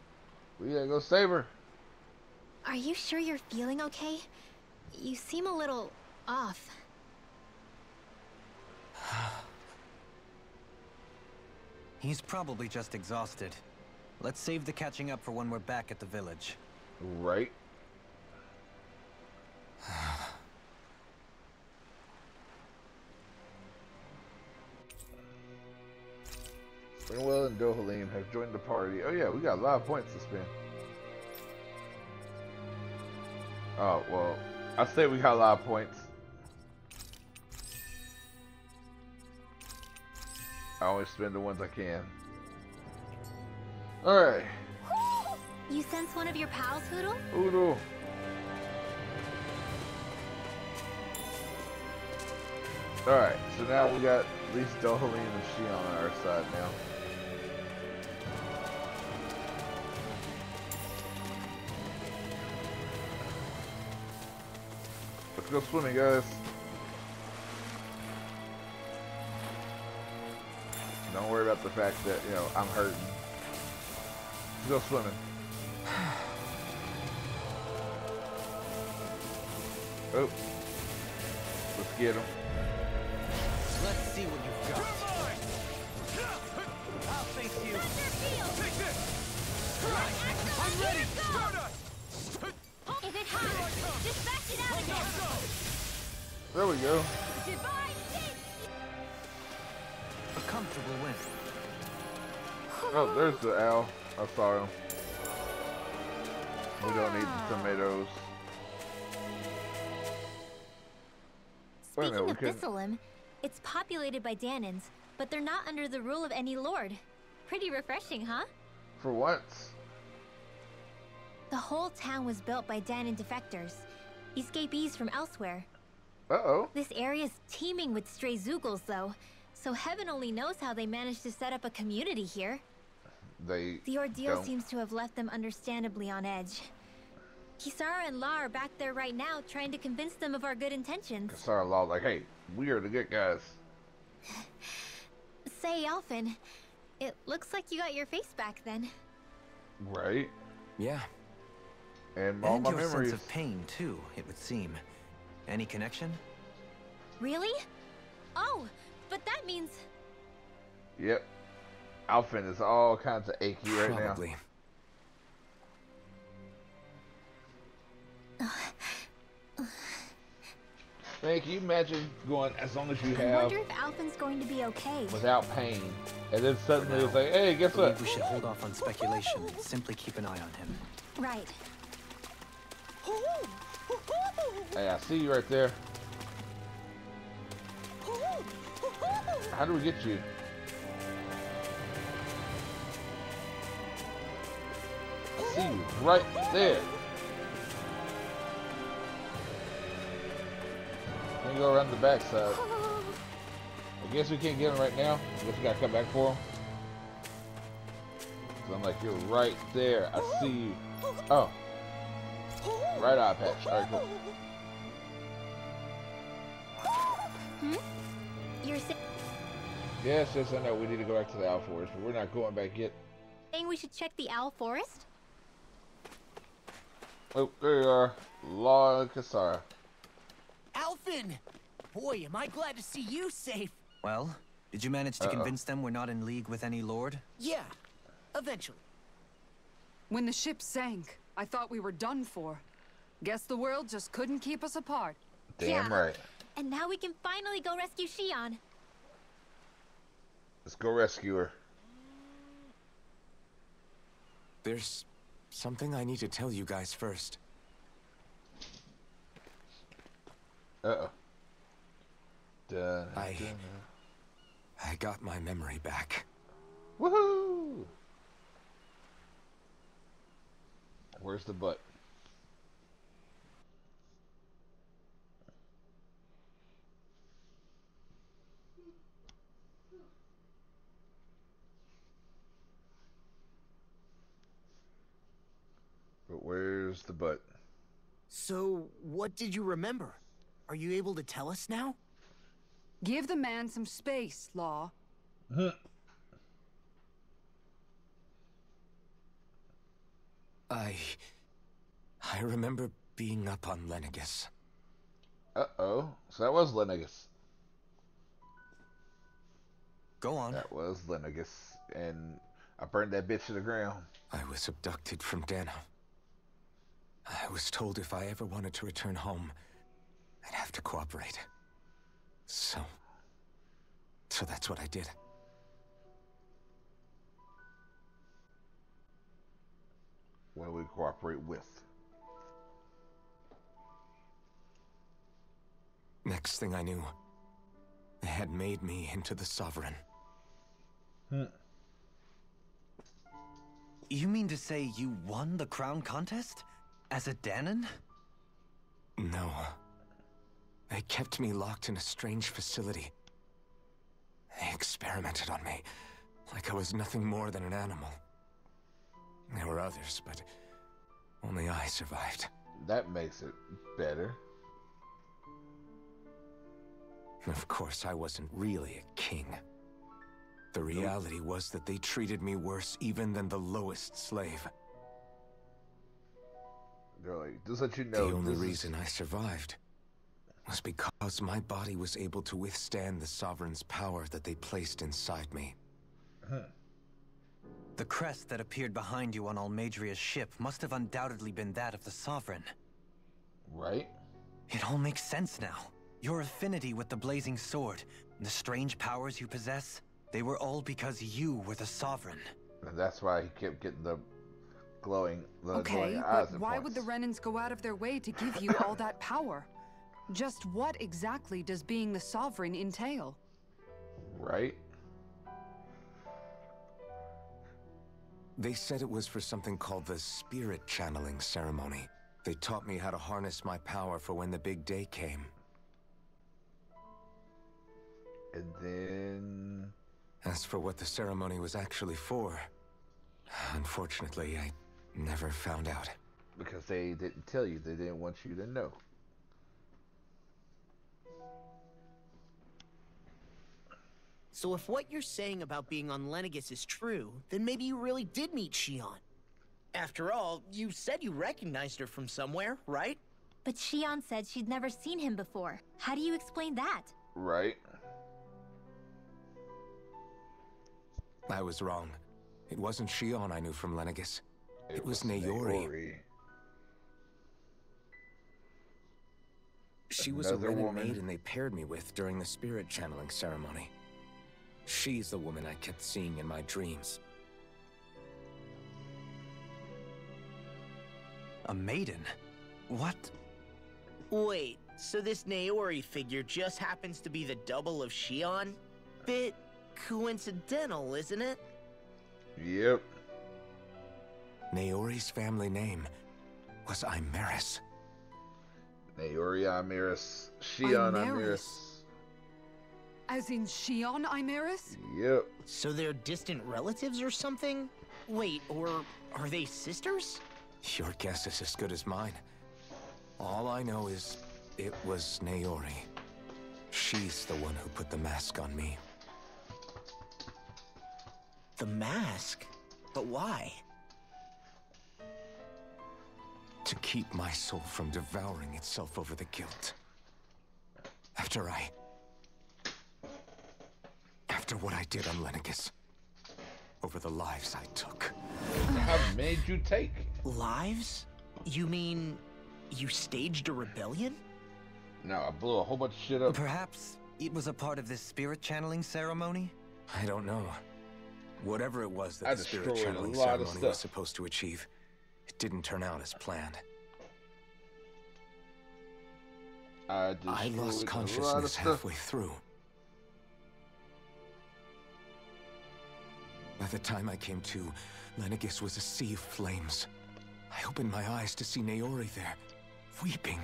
We gotta go save her. Are you sure you're feeling okay? You seem a little off. He's probably just exhausted. Let's save the catching up for when we're back at the village. Right? Springwell and Dohalim have joined the party. Oh yeah, we got a lot of points to spend. Oh, well, I say we got a lot of points. I always spend the ones I can. Alright. You sense one of your pals, Hoodle? Hoodle. Alright, so now we got at least Dohalim and Shion on our side now. Let's go swimming, guys. Don't worry about the fact that, you know, I'm hurting. Let's go swimming. Oh. Let's get him. Let's see what you've got. Come on! I'll face you. Take this! I'm ready! If it hides, just bash it out again. There we go. Divine hit! A comfortable win. Oh, there's the owl. I saw him. We don't need the tomatoes. Wait a Speaking minute, of Thistleum, it's populated by Dahnans, but they're not under the rule of any lord. Pretty refreshing, huh? For once. The whole town was built by Dahnan defectors, escapees from elsewhere. Uh-oh. This area's teeming with stray Zoogles, though, so heaven only knows how they managed to set up a community here. The ordeal seems to have left them understandably on edge. Kisara and La are back there right now, trying to convince them of our good intentions. Kisara and La like, hey, we are the good guys. Say, Alphen, it looks like you got your face back then. Right? Yeah. And all And my your memories. sense of pain, too, it would seem. Any connection? Really? Oh, but that means... Yep. Alphen is all kinds of achy right Probably. Man, can you imagine going as long as you I have wonder if Alphen's going to be okay. without pain, and then suddenly it's like, hey, guess I believe what? we should hold off on speculation and simply keep an eye on him. Right. Hey, I see you right there. How do we get you? I see you right there. Can go around the backside. I guess we can't get him right now. I guess we gotta come back for him. So I'm like, you're right there. I see you. Oh. Right eye patch. Alright, cool. You're Yes, yes, I know. We need to go back to the Owl Forest, but we're not going back yet. saying we should check the Owl Forest? Oh, there you are. Law and Kisara. Alphen! Boy, am I glad to see you safe. Well, did you manage to convince them we're not in league with any lord? Yeah, eventually. When the ship sank, I thought we were done for. Guess the world just couldn't keep us apart. Damn Yeah. right. And now we can finally go rescue Shion. Let's go rescue her. There's something I need to tell you guys first. Uh-oh. I got my memory back. Woohoo! Where's the butt? But where's the butt? So, what did you remember? Are you able to tell us now? Give the man some space, Law. I remember being up on Lenegis. Uh-oh. So that was Lenegis. Go on. That was Lenegis. And I burned that bitch to the ground. I was abducted from Dahna. I was told if I ever wanted to return home, I'd have to cooperate. So that's what I did. What do we cooperate with? Next thing I knew, they had made me into the Sovereign. You mean to say you won the crown contest? As a Dahnan? No. They kept me locked in a strange facility. They experimented on me, like I was nothing more than an animal. There were others, but only I survived. That makes it better. Of course, I wasn't really a king. The reality was that they treated me worse even than the lowest slave. They're like, just let you know. The only reason I survived was because my body was able to withstand the Sovereign's power that they placed inside me. The crest that appeared behind you on Almeidrea's ship must have undoubtedly been that of the Sovereign. Right? It all makes sense now. Your affinity with the Blazing Sword, and the strange powers you possess, they were all because you were the Sovereign. And that's why he kept getting the glowing Okay, eyes but and why points. would the Renans go out of their way to give you all that power? Just what exactly does being the Sovereign entail? Right? They said it was for something called the Spirit Channeling Ceremony. They taught me how to harness my power for when the big day came. And then... As for what the ceremony was actually for, unfortunately, I never found out. Because they didn't tell you. They didn't want you to know. So if what you're saying about being on Lenegis is true, then maybe you really did meet Shion. After all, you said you recognized her from somewhere, right? But Shion said she'd never seen him before. How do you explain that? Right? I was wrong. It wasn't Shion I knew from Lenegis. It was Naori. She was Another a Renan woman. maiden they paired me with during the spirit channeling ceremony. She's the woman I kept seeing in my dreams. A maiden? What? Wait, so this Naori figure just happens to be the double of Shion? Bit coincidental, isn't it? Yep. Naori's family name was Imeris. Naori Imeris. Shion Imeris. As in Shion Imeris? Yep. So they're distant relatives or something? Wait, or are they sisters? Your guess is as good as mine. All I know is it was Naori. She's the one who put the mask on me. The mask? But why? To keep my soul from devouring itself over the guilt. After what I did on Lenegis. Over the lives I took. How many did you take? Lives? You mean you staged a rebellion? No, I blew a whole bunch of shit up. Perhaps it was a part of this spirit channeling ceremony? I don't know. Whatever it was I that the spirit destroyed a channeling lot of ceremony stuff. was supposed to achieve, it didn't turn out as planned. I I lost destroyed a lot of consciousness stuff. halfway through. By the time I came to, Lenegis was a sea of flames. I opened my eyes to see Naori there, weeping.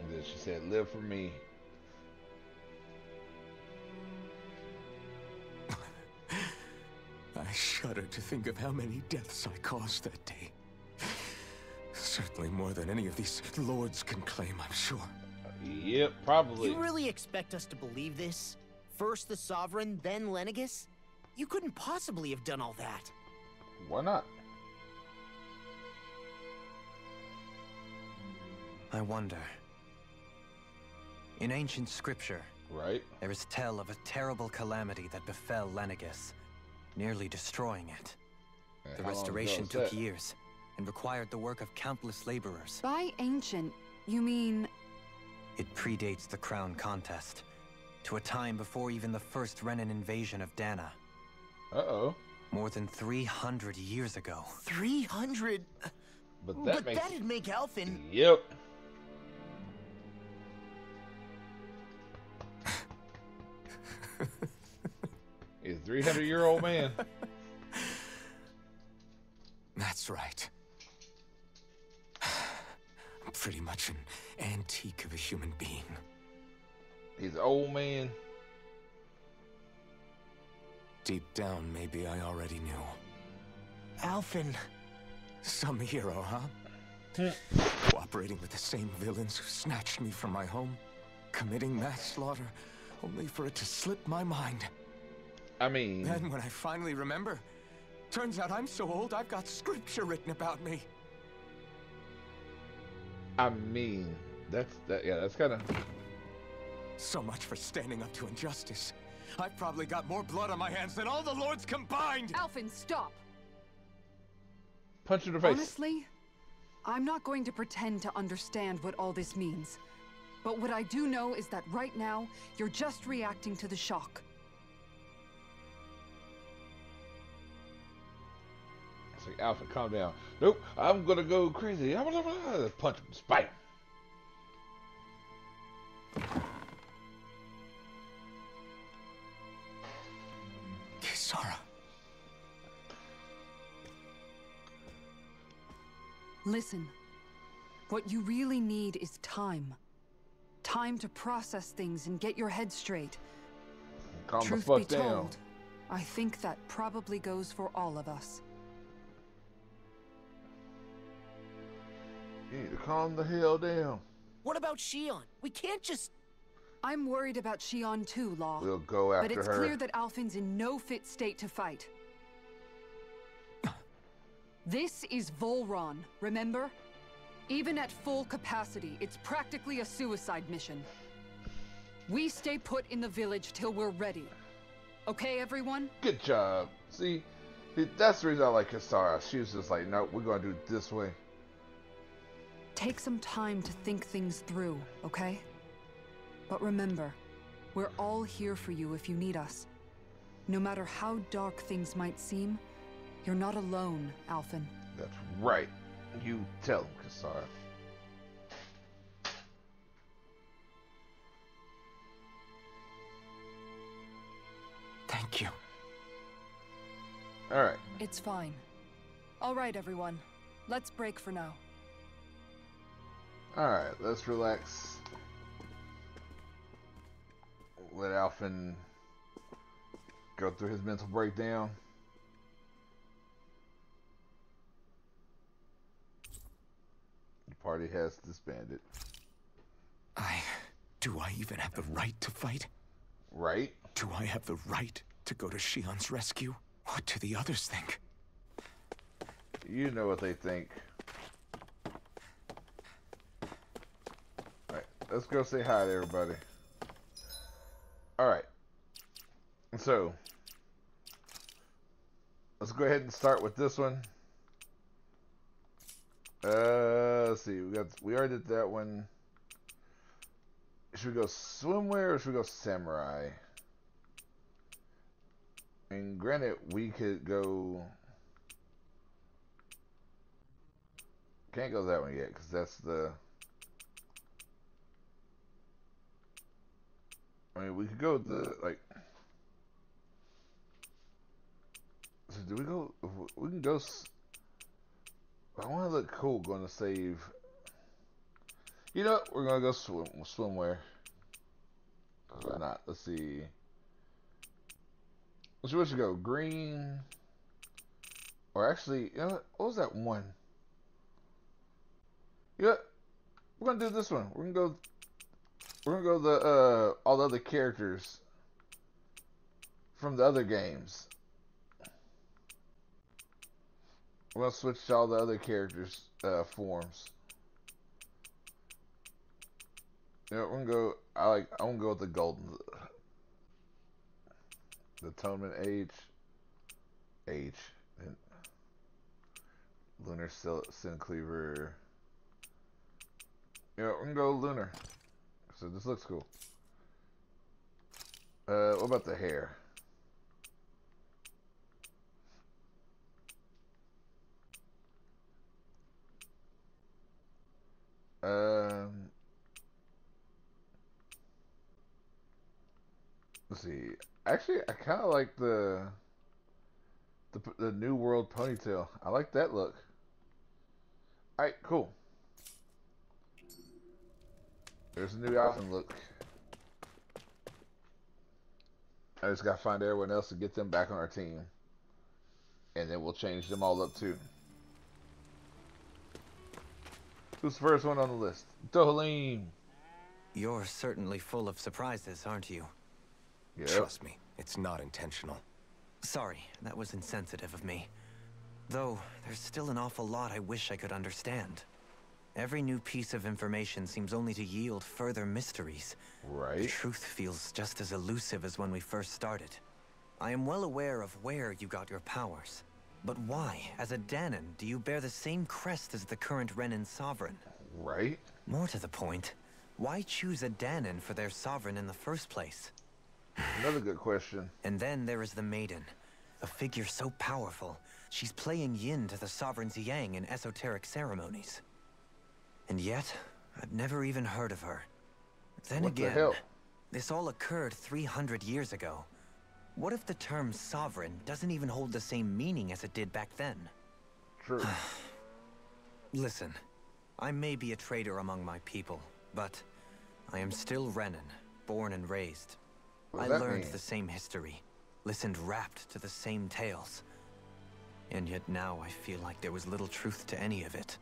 And then she said, live for me. I shudder to think of how many deaths I caused that day. Certainly more than any of these lords can claim, I'm sure. Yep, probably. You really expect us to believe this? First the Sovereign, then Lenegis? You couldn't possibly have done all that. Why not? I wonder. In ancient scripture, Right? there is tell of a terrible calamity that befell Lenegis, nearly destroying it. And The how long ago restoration was took that? years, and required the work of countless laborers. By ancient, you mean... It predates the crown contest, to a time before even the first Renan invasion of Dahna. Uh-oh. More than 300 years ago. 300? But that makes... that'd make Alphen... Yep. He's a 300-year-old man. That's right. I'm pretty much an antique of a human being. He's an old man. Deep down, maybe I already knew. Alphen... Some hero, huh? Cooperating with the same villains who snatched me from my home, committing mass slaughter, only for it to slip my mind. I mean... Then when I finally remember, turns out I'm so old I've got scripture written about me. Yeah, that's kind of... So much for standing up to injustice. I've probably got more blood on my hands than all the lords combined! Alphen, stop! Punch in the face. Honestly, I'm not going to pretend to understand what all this means. But what I do know is that right now, you're just reacting to the shock. It's like, Alphen, calm down. Nope, I'm gonna go crazy. Punch him, spike. Kisara. Listen, what you really need is time. Time to process things and get your head straight. Calm the Truth fuck be down. told, I think that probably goes for all of us. You need to calm the hell down. What about Shion? We can't just... I'm worried about Shion too, Law. We'll go after her. But it's clear that Alphen's in no fit state to fight. This is Volron, remember? Even at full capacity, it's practically a suicide mission. We stay put in the village till we're ready. Okay, everyone? Good job. See, that's the reason I like Kisara. She was just like, nope, we're gonna do it this way. Take some time to think things through, okay? But remember, we're all here for you if you need us. No matter how dark things might seem, you're not alone, Alphen. That's right. You tell him, Kisara. Thank you. Alright. It's fine. Alright, everyone. Let's break for now. Alright, let's relax. Let Alphen go through his mental breakdown. The party has disbanded. Do I even have the right to fight? Right? Do I have the right to go to Shion's rescue? What do the others think? You know what they think. Alright, let's go say hi to everybody. Alright. So, let's go ahead and start with this one. Let's see. We already did that one. Should we go swimwear or should we go samurai? I mean, granted, we could go. Can't go that one yet because that's the. I mean, we could go with the like. So do we go? We can go. I want to look cool. Going to save. You know what? We're gonna go swimwear. Why not? Let's see. What should go? Green. Or actually, you know what was that one? Yeah, we're gonna do this one. We're gonna go the all the other characters from the other games. We're gonna switch to all the other characters forms. You know, we're gonna go. I wanna go with the golden, the atonement age, and lunar sin cleaver. You know, we're gonna go lunar. So this looks cool. What about the hair? Let's see. Actually, I kind of like the New World ponytail. I like that look. All right, cool. There's a new outfit look. I just gotta find everyone else to get them back on our team, and then we'll change them all up too. Who's the first one on the list? Dohalim. You're certainly full of surprises, aren't you? Yep. Trust me, it's not intentional. Sorry, that was insensitive of me. Though, there's still an awful lot I wish I could understand. Every new piece of information seems only to yield further mysteries. Right. The truth feels just as elusive as when we first started. I am well aware of where you got your powers. But why, as a Dahnan, do you bear the same crest as the current Renan sovereign? Right. More to the point, why choose a Dahnan for their sovereign in the first place? Another good question. And then there is the Maiden. A figure so powerful, she's playing yin to the sovereign's yang in esoteric ceremonies. And yet, I've never even heard of her. Then What again, the hell? this all occurred 300 years ago. What if the term sovereign doesn't even hold the same meaning as it did back then? True. Listen, I may be a traitor among my people, but I am still Renan, born and raised. What I does that learned mean? the same history, listened rapt to the same tales. And yet now I feel like there was little truth to any of it.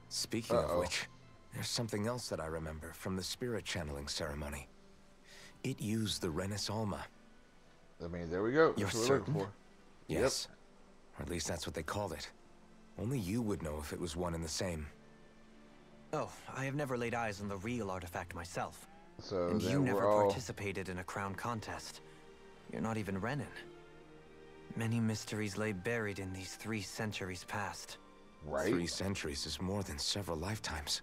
Speaking of which, there's something else that I remember from the spirit channeling ceremony. It used the Renis Alma. I mean, there we go. You're That's what we're looking certain? for. Yes. Or at least that's what they called it. Only you would know if it was one and the same. Oh, I have never laid eyes on the real artifact myself. So And then you never we're all... participated in a crown contest. You're not even Renan. Many mysteries lay buried in these 3 centuries past. Right. 3 centuries is more than several lifetimes.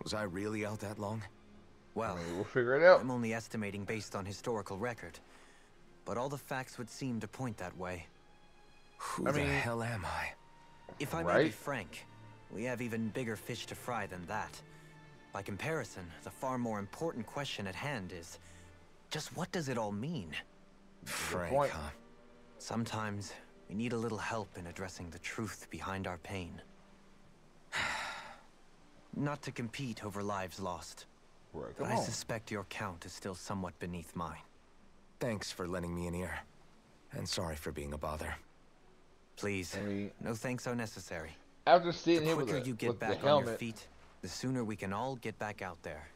Was I really out that long? Well, I mean, we'll figure it out. I'm only estimating based on historical record. But all the facts would seem to point that way. Who the hell am I? If I may be Right. frank, we have even bigger fish to fry than that. By comparison, the far more important question at hand is, just what does it all mean? Frank, point. huh? Sometimes, we need a little help in addressing the truth behind our pain. Not to compete over lives lost. Right. But Come I on. suspect your count is still somewhat beneath mine. Thanks for lending me an ear. And sorry for being a bother. Please, I mean, no thanks are necessary. after seeing The him with, quicker you get with the back on helmet, your feet, the sooner we can all get back out there.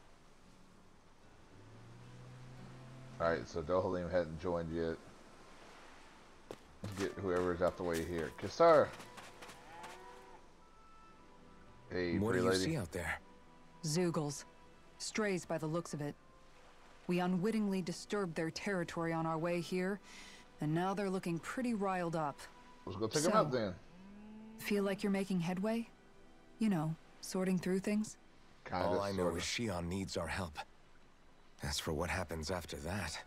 Alright, so Dohalim hadn't joined yet. Let's get whoever's out the way here. Kassar! Hey, What do pretty you lady. see out there? Zeugles. Strays by the looks of it. We unwittingly disturbed their territory on our way here, and now they're looking pretty riled up. Let's go take them out then. Feel like you're making headway? You know, sorting through things? Kinda, All I know sorta. is Shion needs our help. As for what happens after that...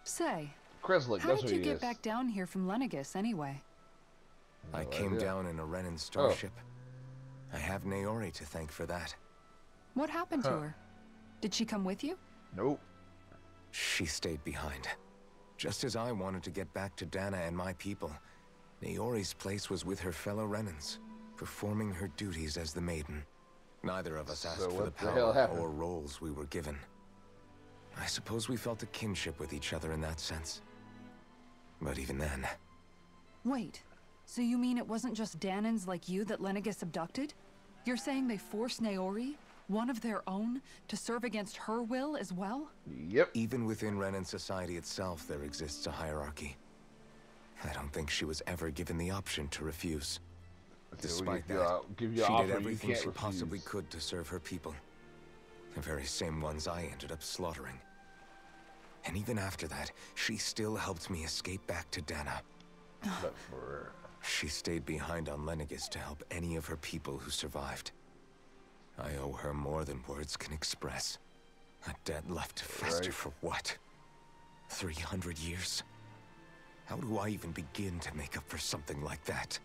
Say, Kreslik, how that's did what you he get is. back down here from Lenegus anyway? I No came idea. down in a Renan starship. I have Naori to thank for that. What happened to her? Did she come with you? Nope. She stayed behind. Just as I wanted to get back to Dahna and my people, Naori's place was with her fellow Renans, performing her duties as the Maiden. Neither of us asked So for the what the hell power happened? or roles we were given. I suppose we felt a kinship with each other in that sense. But even then, Wait, so you mean it wasn't just Dahnans like you that Lenegus abducted? You're saying they forced Naori, one of their own, to serve against her will as well? Yep. even within Renan society itself, there exists a hierarchy. I don't think she was ever given the option to refuse. Despite that, give she you an did offer you everything can't she possibly refuse. could to serve her people. The very same ones I ended up slaughtering. And even after that, she still helped me escape back to Dahna. But for... She stayed behind on Lenegus to help any of her people who survived. I owe her more than words can express. A debt left to fester Right. for what? 300 years? How do I even begin to make up for something like that?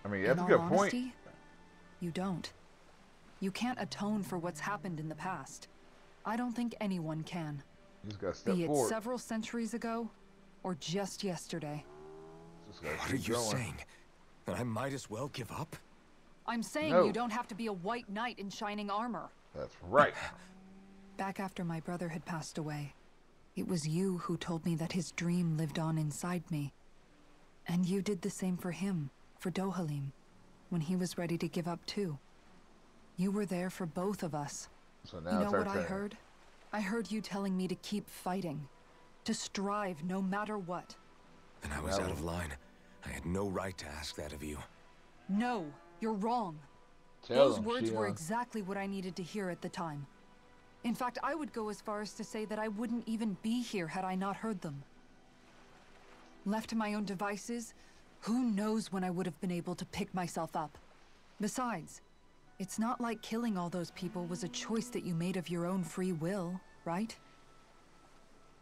I mean, In that's a all good point. honesty, you don't. You can't atone for what's happened in the past. I don't think anyone can. You just gotta step Be it forward. several centuries ago, or just yesterday. Just gotta What are keep you going. saying? That I might as well give up? I'm saying No. you don't have to be a white knight in shining armor. That's right. Back after my brother had passed away, it was you who told me that his dream lived on inside me. And you did the same for him, for Dohalim, when he was ready to give up too. You were there for both of us. So now You know it's our what I turn. heard? I heard you telling me to keep fighting. To strive no matter what. Then I was Well- out of line. I had no right to ask that of you. No, you're wrong. Those words were exactly what I needed to hear at the time. In fact, I would go as far as to say that I wouldn't even be here had I not heard them. Left to my own devices, who knows when I would have been able to pick myself up. Besides, it's not like killing all those people was a choice that you made of your own free will, right?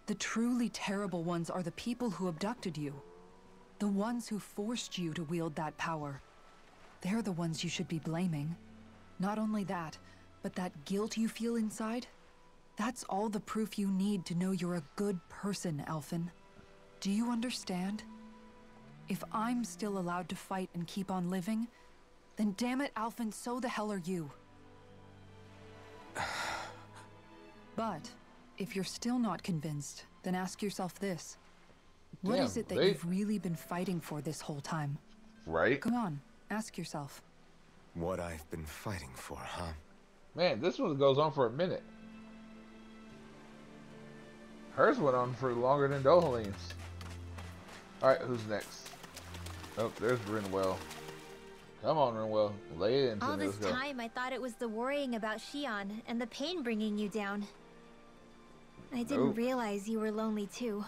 The truly terrible ones are the people who abducted you. The ones who forced you to wield that power. They're the ones you should be blaming. Not only that, but that guilt you feel inside, that's all the proof you need to know you're a good person, Alphen. Do you understand? If I'm still allowed to fight and keep on living, then damn it, Alphen, so the hell are you. But if you're still not convinced, then ask yourself this. What is it that you've really been fighting for this whole time? Right? Come on, ask yourself. What I've been fighting for, huh? Man, this one goes on for a minute. Hers went on for longer than Dohaline's. Alright, who's next? Oh, there's Rinwell. Come on, Rinwell. Lay it into all this time, I thought it was the worrying about Shion and the pain bringing you down. I didn't realize you were lonely too.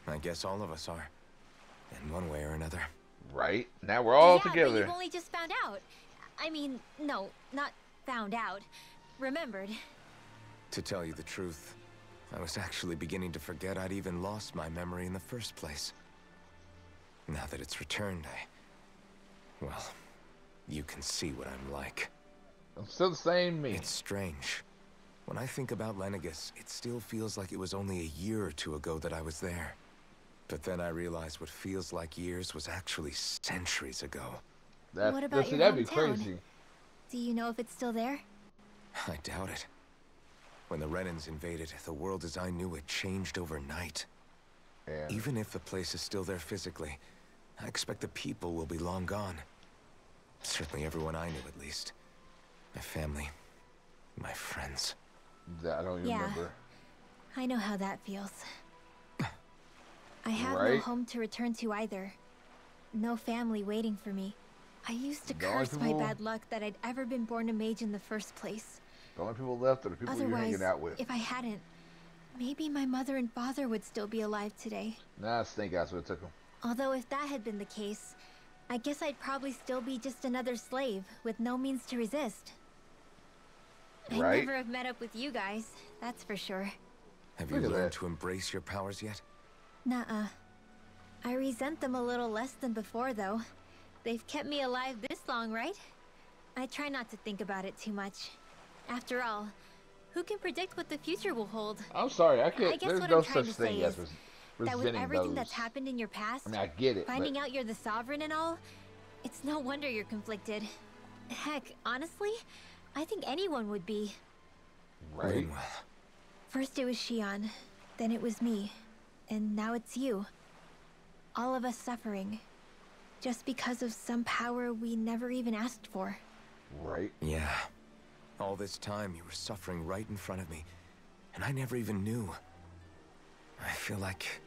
I guess all of us are. In one way or another. Right? Now we're all together. But you've only just found out. I mean, no, not found out. Remembered. To tell you the truth, I was actually beginning to forget I'd even lost my memory in the first place. Now that it's returned, well, you can see what I'm like. I'm still the same me. It's strange. When I think about Lenegis, it still feels like it was only a year or two ago that I was there. But then I realized what feels like years was actually centuries ago. What about your that'd be hometown? crazy. Do you know if it's still there? I doubt it. When the Renans invaded, the world as I knew it changed overnight. And even if the place is still there physically, I expect the people will be long gone. Certainly everyone I knew, at least. My family, my friends. I don't even remember. I know how that feels. I have no home to return to either. No family waiting for me. I used to curse my bad luck that I'd ever been born a mage in the first place. The only people left are the people you're hanging out with. If I hadn't, maybe my mother and father would still be alive today. Nah, Snake Eyes would have took them. Although if that had been the case, I guess I'd probably still be just another slave with no means to resist. I'd never have met up with you guys, that's for sure. Have you learned to embrace your powers yet? Nuh-uh. I resent them a little less than before, though. They've kept me alive this long, right? I try not to think about it too much. After all, who can predict what the future will hold? I'm sorry, I can't. I guess There's what no I'm trying such to thing say as is resenting that with everything those. that's happened in your past, I mean, I get it. finding out you're the sovereign and all, it's no wonder you're conflicted. Heck, honestly, I think anyone would be. Right. First it was Shion, then it was me, and now it's you. All of us suffering, just because of some power we never even asked for. Right. Yeah. All this time you were suffering right in front of me, and I never even knew. I feel like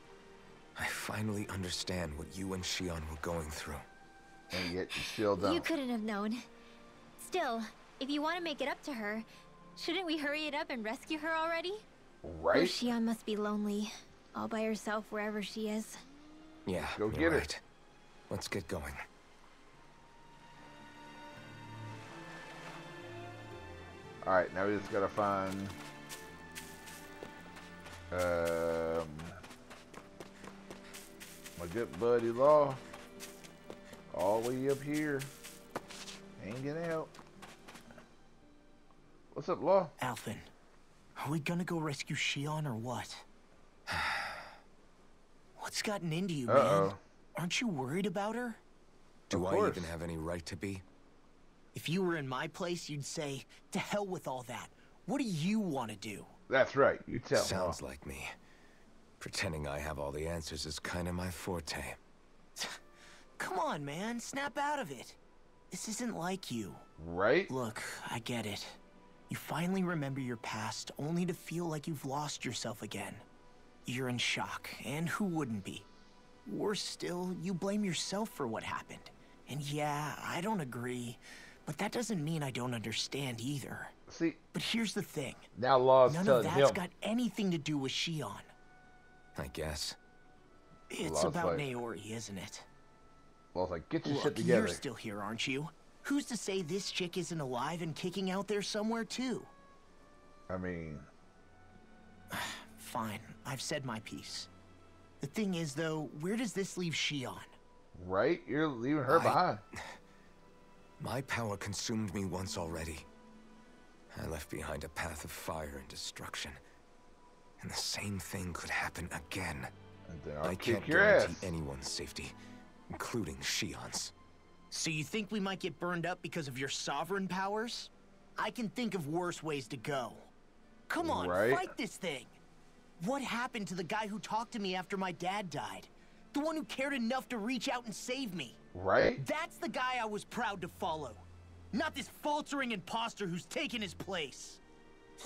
I finally understand what you and Shion were going through. And yet you still don't. You couldn't have known. Still, if you want to make it up to her, shouldn't we hurry it up and rescue her already? Right? Oh, Shion must be lonely, all by herself wherever she is. Yeah, go get her. Let's get going. Alright, now we just gotta find my good buddy Law. All the way up here. Hanging out. What's up, Law? Alphen, are we gonna go rescue Shion or what? What's gotten into you, man? Aren't you worried about her? Do I even have any right to be? If you were in my place, you'd say, to hell with all that. What do you want to do? That's right. You tell me. Sounds like me. Pretending I have all the answers is kind of my forte. Come on, man. Snap out of it. This isn't like you. Right? Look, I get it. You finally remember your past, only to feel like you've lost yourself again. You're in shock, and who wouldn't be? Worse still, you blame yourself for what happened. And yeah, I don't agree, but that doesn't mean I don't understand either. See? But here's the thing. Now Law's None telling of him. that's got anything to do with Shion. I guess. It's Law's about like, Naori, isn't it? Law's like, get your Look, shit together. You're still here, aren't you? Who's to say this chick isn't alive and kicking out there somewhere, too? I mean... Fine, I've said my piece. The thing is, though, where does this leave Shion? Right? You're leaving her behind. My power consumed me once already. I left behind a path of fire and destruction. And the same thing could happen again. And then I'll I kick can't your guarantee ass. anyone's safety, including Shion's. So you think we might get burned up because of your sovereign powers? I can think of worse ways to go. Come on, Right? fight this thing! What happened to the guy who talked to me after my dad died? The one who cared enough to reach out and save me? Right? That's the guy I was proud to follow. Not this faltering imposter who's taken his place.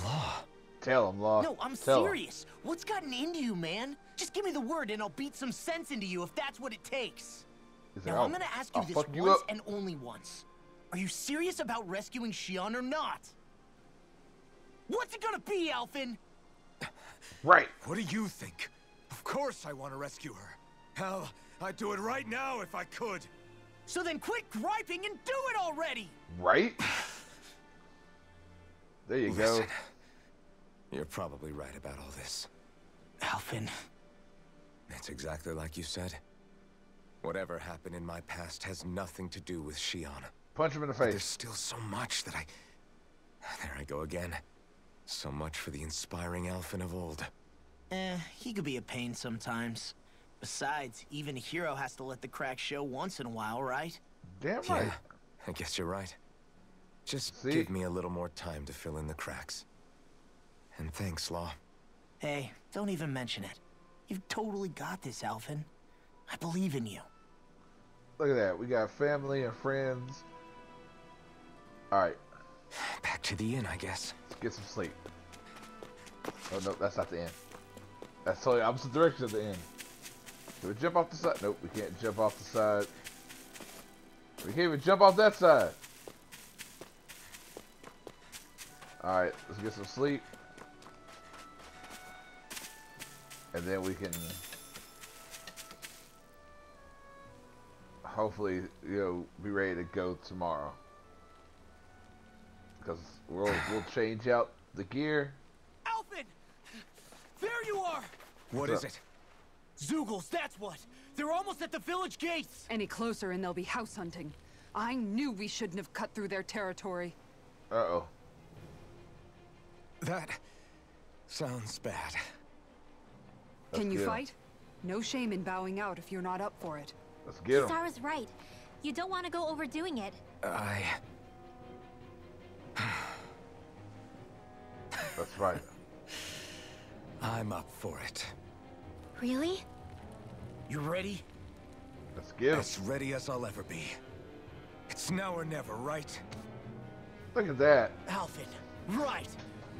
Law. Tell him, Law. No, I'm Tell him. serious. What's gotten into you, man? Just give me the word and I'll beat some sense into you if that's what it takes. He said, Now, I'm gonna ask you I'll this fuck you once up. and only once. Are you serious about rescuing Shion or not? What's it gonna be, Alphen? Right. What do you think? Of course I want to rescue her. Hell, I'd do it right now if I could. So then quit griping and do it already! Right? There you go. Listen, you're probably right about all this. Alphen. It's exactly like you said. Whatever happened in my past has nothing to do with Shion. Punch him in the But there's face. still so much that There I go again. So much for the inspiring Alphen of old. He could be a pain sometimes. Besides, even a hero has to let the cracks show once in a while, right? Damn Yeah, right. I guess you're right. Just See? give me a little more time to fill in the cracks. And thanks, Law. Hey, don't even mention it. You've totally got this, Alphen. I believe in you. Look at that. We got family and friends. Alright. Back to the inn, I guess. Let's get some sleep. Oh, no. That's not the end. That's totally opposite direction of the end. Can we jump off the side? Nope. We can't jump off the side. We can't even jump off that side. Alright. Let's get some sleep. And then we can hopefully, be ready to go tomorrow. Because we'll change out the gear. Alphen! There you are! What is it? Zeugles, that's what! They're almost at the village gates! Any closer and they'll be house hunting. I knew we shouldn't have cut through their territory. Uh-oh. That sounds bad. Can you get 'em. fight? No shame in bowing out if you're not up for it. Let's get them. Sarah's right. You don't want to go overdoing it. That's right. I'm up for it. Really? You ready? Let's get them. As ready as I'll ever be. It's now or never, right? Look at that. Alphen, right!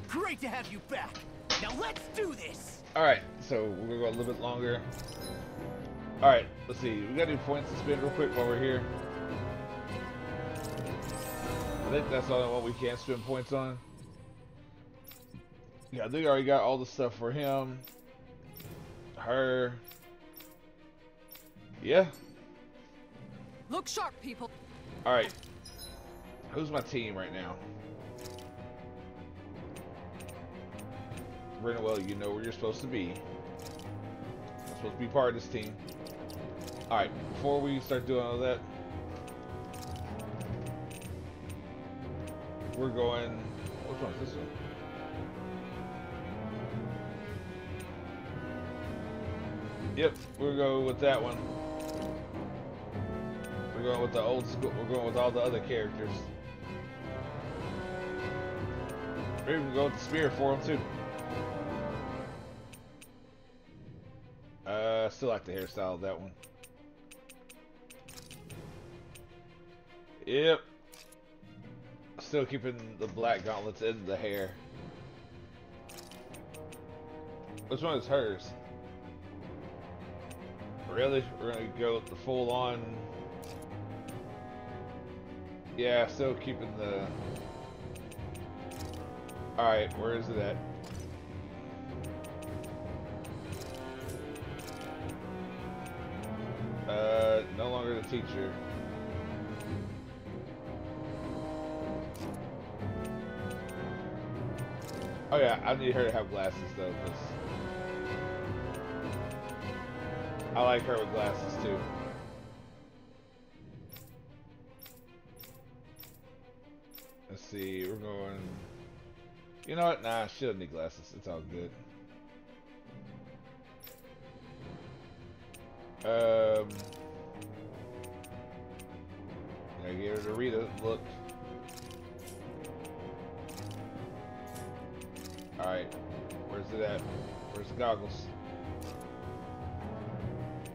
Great to have you back! Now let's do this! Alright, so we're gonna go a little bit longer. Alright, let's see. We gotta do points to spin real quick while we're here. I think that's the only one we can't spend points on. Yeah, I think I already got all the stuff for him. Her. Yeah. Look sharp, people. Alright. Who's my team right now? Renewell, you know where you're supposed to be. You're supposed to be part of this team. Alright, before we start doing all that, we're going... Which one's this one? Yep, we're going with that one. We're going with the old school. We're going with all the other characters. We're even going with the spear for them too. I still like the hairstyle of that one. Yep. Still keeping the black gauntlets in the hair. Which one is hers? Really? We're gonna go with the full on Yeah, still keeping the... Alright, where is it at? No longer the teacher. Oh yeah, I need her to have glasses though, because I like her with glasses too. Let's see, we're going... You know what? Nah, she doesn't need glasses. It's all good. I get her to read a look. Alright, where's it at? Where's the goggles?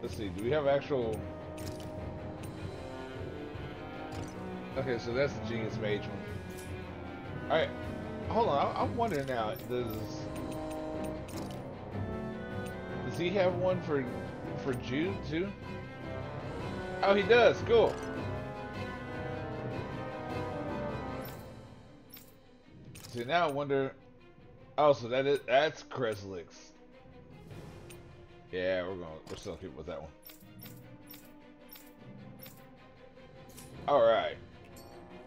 Let's see, do we have actual... Okay, so that's the Genius Mage one. Alright, hold on, I'm wondering now, does he have one for Jude too? Oh, he does, cool. See, now I wonder... Oh, so that's Kreslix. Yeah, we're still keeping with that one. Alright.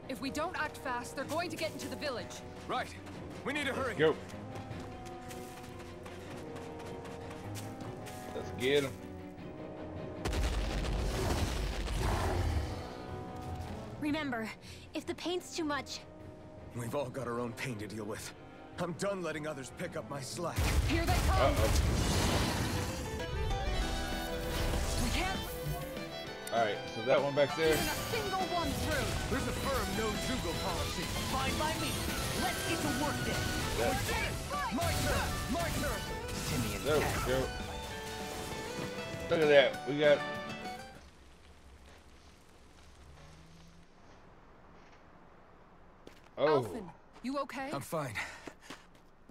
If we don't act fast, they're going to get into the village. Right. We need to hurry. Go. Let's get him. Remember, if the pain's too much... We've all got our own pain to deal with. I'm done letting others pick up my slack. Here they come! Uh-oh. We can't... Alright, so that one back there. Even a single one through! There's a firm no-Jugal policy. Fine by me. Let's get to work then. My turn! My turn! Simeon There Cat. we go. Look at that. We got... Oh. Alphen, you okay? I'm fine.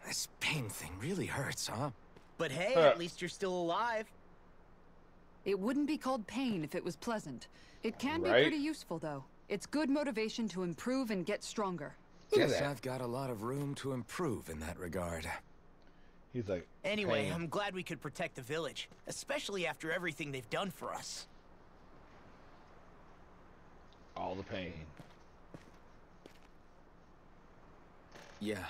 This pain thing really hurts, huh? But hey, at least you're still alive. It wouldn't be called pain if it was pleasant. It can be Right? pretty useful, though. It's good motivation to improve and get stronger. Look at Guess that. I've got a lot of room to improve in that regard. He's like... Anyway, pain. I'm glad we could protect the village, especially after everything they've done for us. All the pain. Yeah.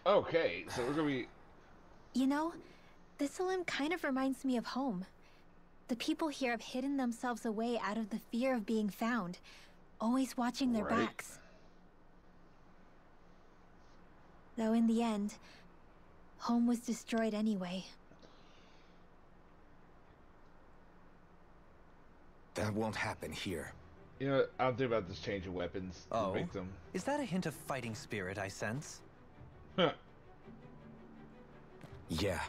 Okay, so we're gonna be... You know, Thistleim kind of reminds me of home. The people here have hidden themselves away out of the fear of being found, always watching their Right. backs. Though in the end, home was destroyed anyway. That won't happen here. You know, I'll think about this change of weapons. To Oh? make them... Is that a hint of fighting spirit I sense? Huh. Yeah.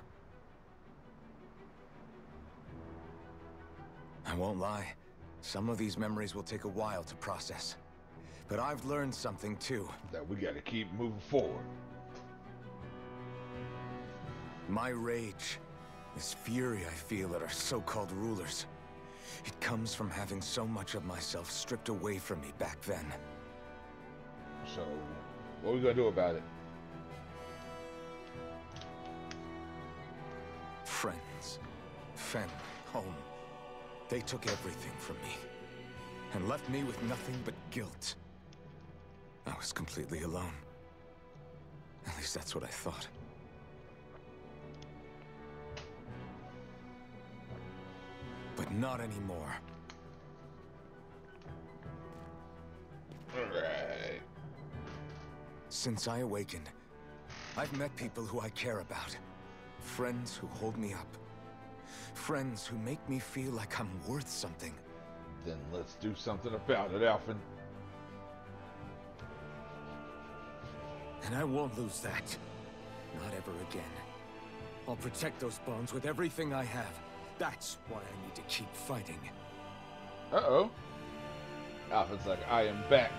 I won't lie. Some of these memories will take a while to process. But I've learned something too. That we gotta keep moving forward. My rage, this fury I feel at our so-called rulers, it comes from having so much of myself stripped away from me back then. So, what are we gonna do about it? Friends, family, home. They took everything from me and left me with nothing but guilt. I was completely alone. At least that's what I thought. But not anymore. Alright. Since I awakened, I've met people who I care about. Friends who hold me up. Friends who make me feel like I'm worth something. Then let's do something about it, Alphen. And I won't lose that. Not ever again. I'll protect those bonds with everything I have. That's why I need to keep fighting. Uh-oh. Alphen's like, I am back.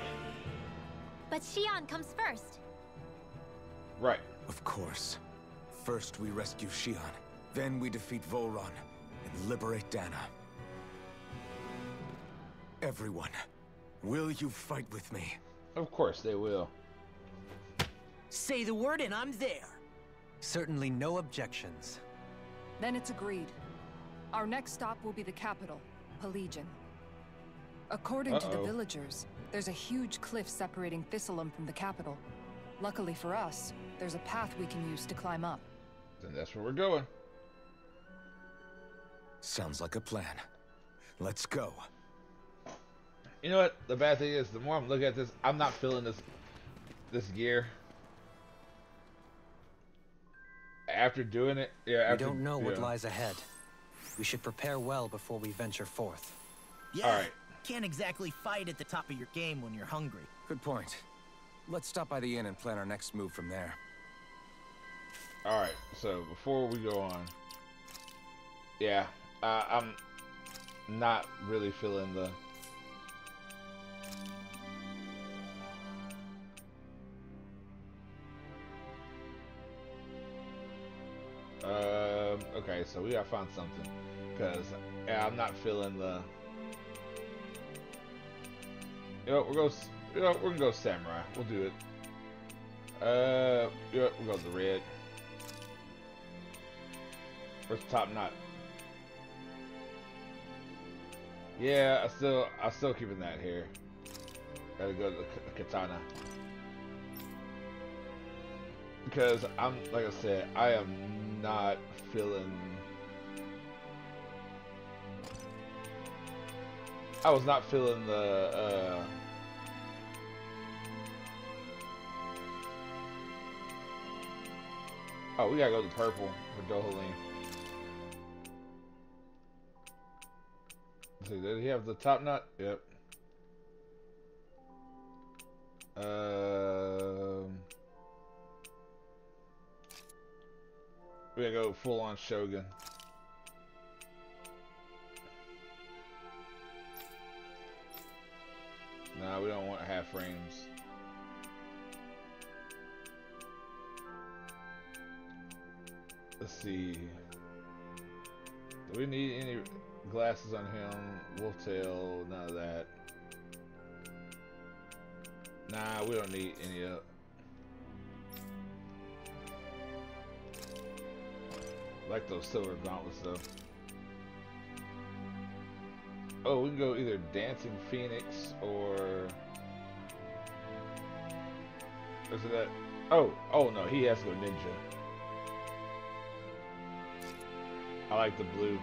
But Shion comes first. Right. Of course. First we rescue Shion, then we defeat Volron and liberate Dahna. Everyone, Will you fight with me? Of course they will. Say the word and I'm there. Certainly no objections. Then it's agreed. Our next stop will be the capital, Pelegion. According to the villagers, there's a huge cliff separating Thistleum from the capital. Luckily for us, there's a path we can use to climb up. Then that's where we're going. Sounds like a plan. Let's go. You know what? The bad thing is, the more I'm looking at this, I'm not feeling this gear. After doing it, yeah. We don't know what lies ahead. We should prepare well before we venture forth. Yeah. All right. Can't exactly fight at the top of your game when you're hungry. Good point. Let's stop by the inn and plan our next move from there. All right. So before we go on, yeah, I'm not really feeling the. Okay, so we gotta find something, because I'm not feeling the. We're gonna go samurai. We'll do it. We'll go with the red. Where's the top knot? Yeah, I'm still keeping that here. Gotta go to the katana. Because like I said, I am not feeling. I was not feeling the. Oh, we gotta go to purple for Dohalim. Let's see, did he have the top knot? Yep. We gotta go full on Shogun. Nah, we don't want half frames. Let's see. Do we need any glasses on him? Wolftail, none of that. Nah, we don't need any of. Like those silver gauntlets though. Oh, we can go either Dancing Phoenix or is it that? Oh no, he has to go ninja. I like the blue.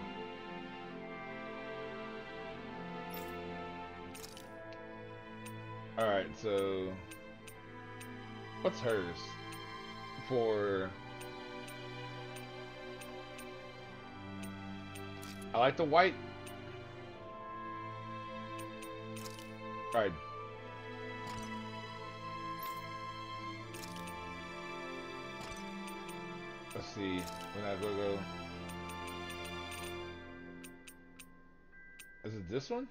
All right, so what's hers for? I like the white. All right. Let's see. When I go. Is it this one?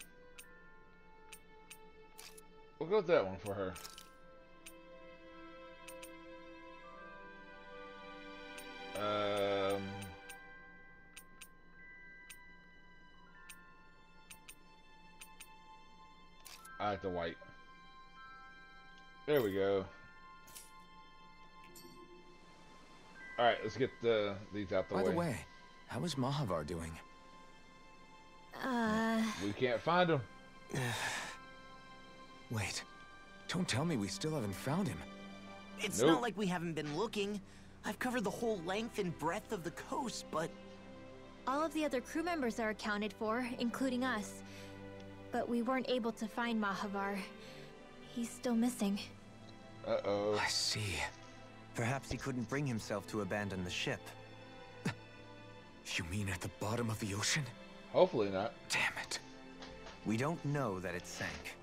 We'll go with that one for her. I like the white. There we go. Alright, let's get these out the way. By the way, how is Mahavar doing? We can't find him. Wait. Don't tell me we still haven't found him. It's not like we haven't been looking. I've covered the whole length and breadth of the coast, but... All of the other crew members are accounted for, including us. But we weren't able to find Mahavar. He's still missing. Uh-oh. I see. Perhaps he couldn't bring himself to abandon the ship. You mean at the bottom of the ocean? Hopefully not. Damn it. We don't know that it sank.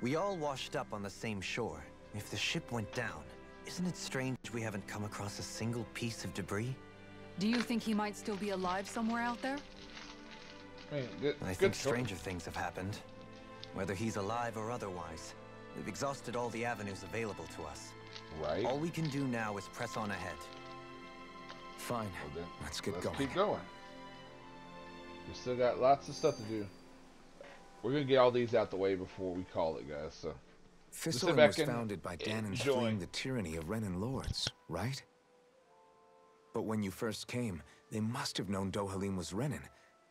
We all washed up on the same shore. If the ship went down, isn't it strange we haven't come across a single piece of debris? Do you think he might still be alive somewhere out there? I think stranger things have happened. Whether he's alive or otherwise, we've exhausted all the avenues available to us. Right. All we can do now is press on ahead. Fine. Well, then, let's get let's going. keep going. We still got lots of stuff to do. we're gonna get all these out the way before we call it, guys. So Thistlein was founded by Danan's fleeing the tyranny of Renan lords, right? But when you first came, they must have known Dohalim was Renan.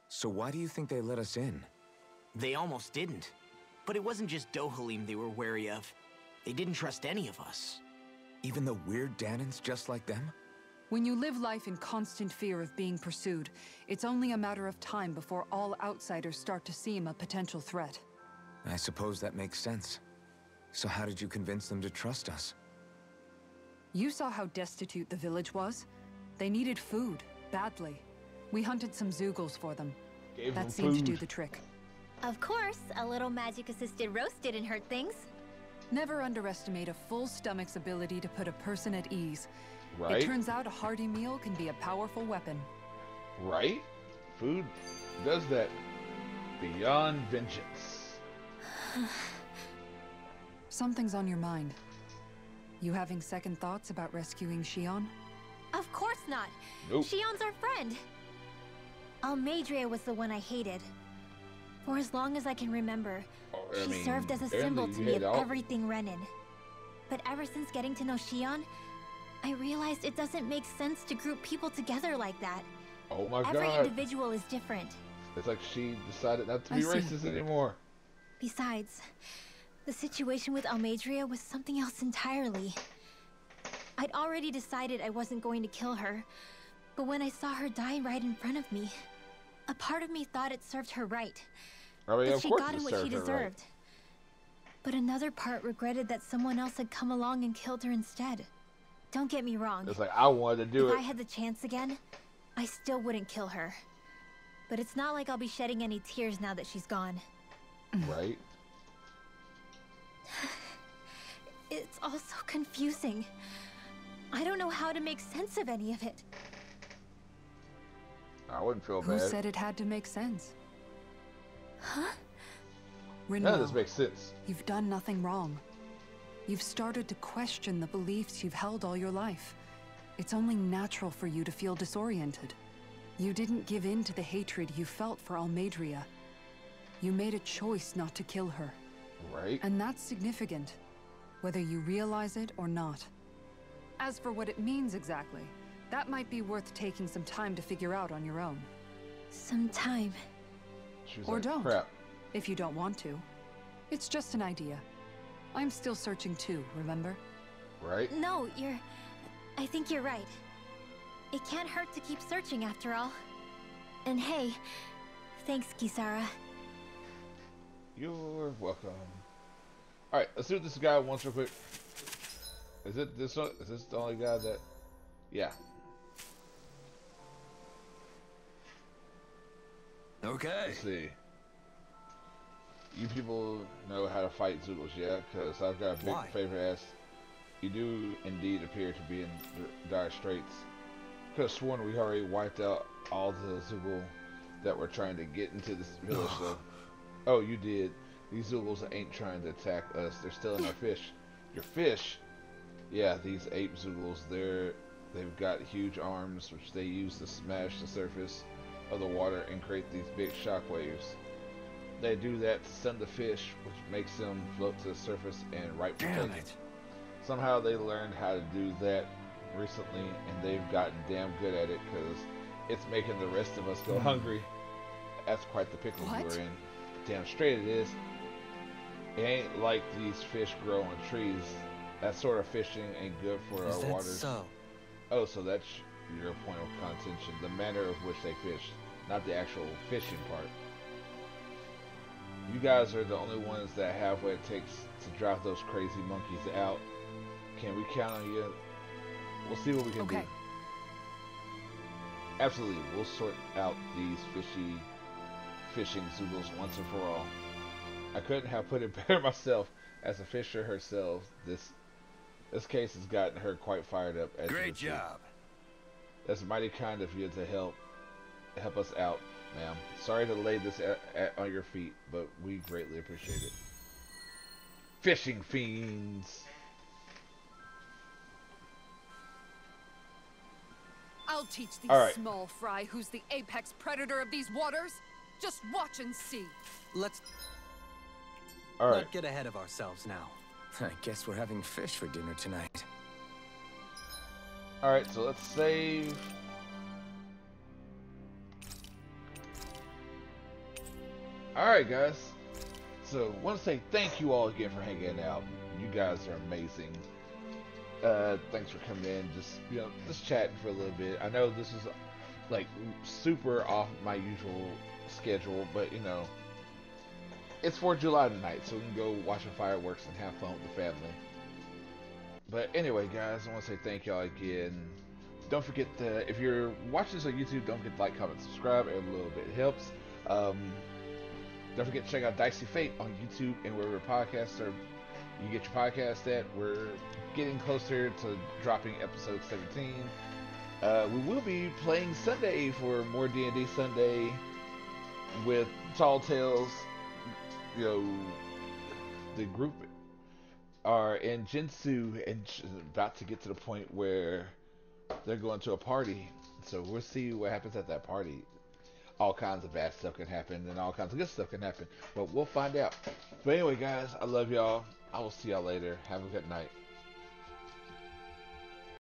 So why do you think they let us in? They almost didn't. But it wasn't just Dohalim they were wary of. They didn't trust any of us. Even the weird Danans just like them? When you live life in constant fear of being pursued, it's only a matter of time before all outsiders start to seem a potential threat. I suppose that makes sense. So how did you convince them to trust us? You saw how destitute the village was. They needed food, badly. We hunted some Zeugles for them. That seemed to do the trick. Of course, a little magic-assisted roast didn't hurt things. Never underestimate a full stomach's ability to put a person at ease. Right? It turns out a hearty meal can be a powerful weapon. Right? Food does that. Beyond vengeance. Something's on your mind. You having second thoughts about rescuing Shion? Of course not. Nope. Shion's our friend. Almeidrea was the one I hated. For as long as I can remember, she served as a symbol to me of everything Renan. But ever since getting to know Shion, I realized it doesn't make sense to group people together like that. Oh my god. Every individual is different. It's like she decided not to be racist anymore. Besides, the situation with Almeidrea was something else entirely. I'd already decided I wasn't going to kill her, but when I saw her die right in front of me, a part of me thought it served her right. I mean, that she got what she deserved. Right. But another part regretted that someone else had come along and killed her instead. Don't get me wrong. It's like, I wanted to do it. If I had the chance again, I still wouldn't kill her. But it's not like I'll be shedding any tears now that she's gone. Right? It's all so confusing. I don't know how to make sense of any of it. I wouldn't feel bad. Who said it had to make sense? Huh? None of this makes sense. You've done nothing wrong. You've started to question the beliefs you've held all your life. It's only natural for you to feel disoriented. You didn't give in to the hatred you felt for Almeidrea. You made a choice not to kill her. Right. And that's significant, whether you realize it or not. As for what it means exactly, that might be worth taking some time to figure out on your own. Some time. She's or like, don't, crap. If you don't want to. It's just an idea. I'm still searching too, remember? Right? No, I think you're right. It can't hurt to keep searching after all. And hey, thanks, Kisara. You're welcome. Alright, let's see what this guy wants real quick. Is it this one? Is this the only guy that... Yeah. Okay. Let's see. You people know how to fight Zeugles, yeah? Because I've got a big favor to ask. You do indeed appear to be in dire straits. Could have sworn we already wiped out all the Zeugles that were trying to get into this village, though. Oh, you did. These Zeugles ain't trying to attack us. They're stealing our fish. Your fish? Yeah, these ape Zeugles, they've got huge arms, which they use to smash the surface of the water and create these big shock waves. They do that to stun the fish, which makes them float to the surface and right protect it. Somehow they learned how to do that recently, and they've gotten damn good at it because it's making the rest of us go hungry. That's quite the pickle we're in. Damn straight it is. It ain't like these fish grow on trees. That sort of fishing ain't good for our waters. So? Oh, so that's your point of contention. The manner of which they fish, not the actual fishing part. You guys are the only ones that have what it takes to drive those crazy monkeys out. Can we count on you? We'll see what we can do. Absolutely, we'll sort out these fishing Zeugles once and for all. I couldn't have put it better myself. As a fisher herself, this case has gotten her quite fired up. Great job. That's mighty kind of you to help us out, ma'am. Sorry to lay this on your feet, but we greatly appreciate it. Fishing fiends. I'll teach these small fry who's the apex predator of these waters. Just watch and see. All right. Not get ahead of ourselves now. I guess we're having fish for dinner tonight. All right, so let's save. All right, guys. So, I want to say thank you all again for hanging out. You guys are amazing. Thanks for coming in. Just chatting for a little bit. I know this is like super off my usual schedule, but it's 4th of July tonight, so we can go watch the fireworks and have fun with the family. But anyway, guys, I want to say thank y'all again. Don't forget if you're watching this on YouTube, don't forget to like, comment, subscribe. Every little bit helps. Don't forget to check out Dicey Fate on YouTube and wherever podcasts are. You get your podcast at. We're getting closer to dropping episode 17. We will be playing Sunday for more D&D Sunday with Tall Tales. The group are in Jinsu and about to get to the point where they're going to a party. So we'll see what happens at that party. All kinds of bad stuff can happen and all kinds of good stuff can happen. But we'll find out. But anyway, guys, I love y'all. I will see y'all later. Have a good night.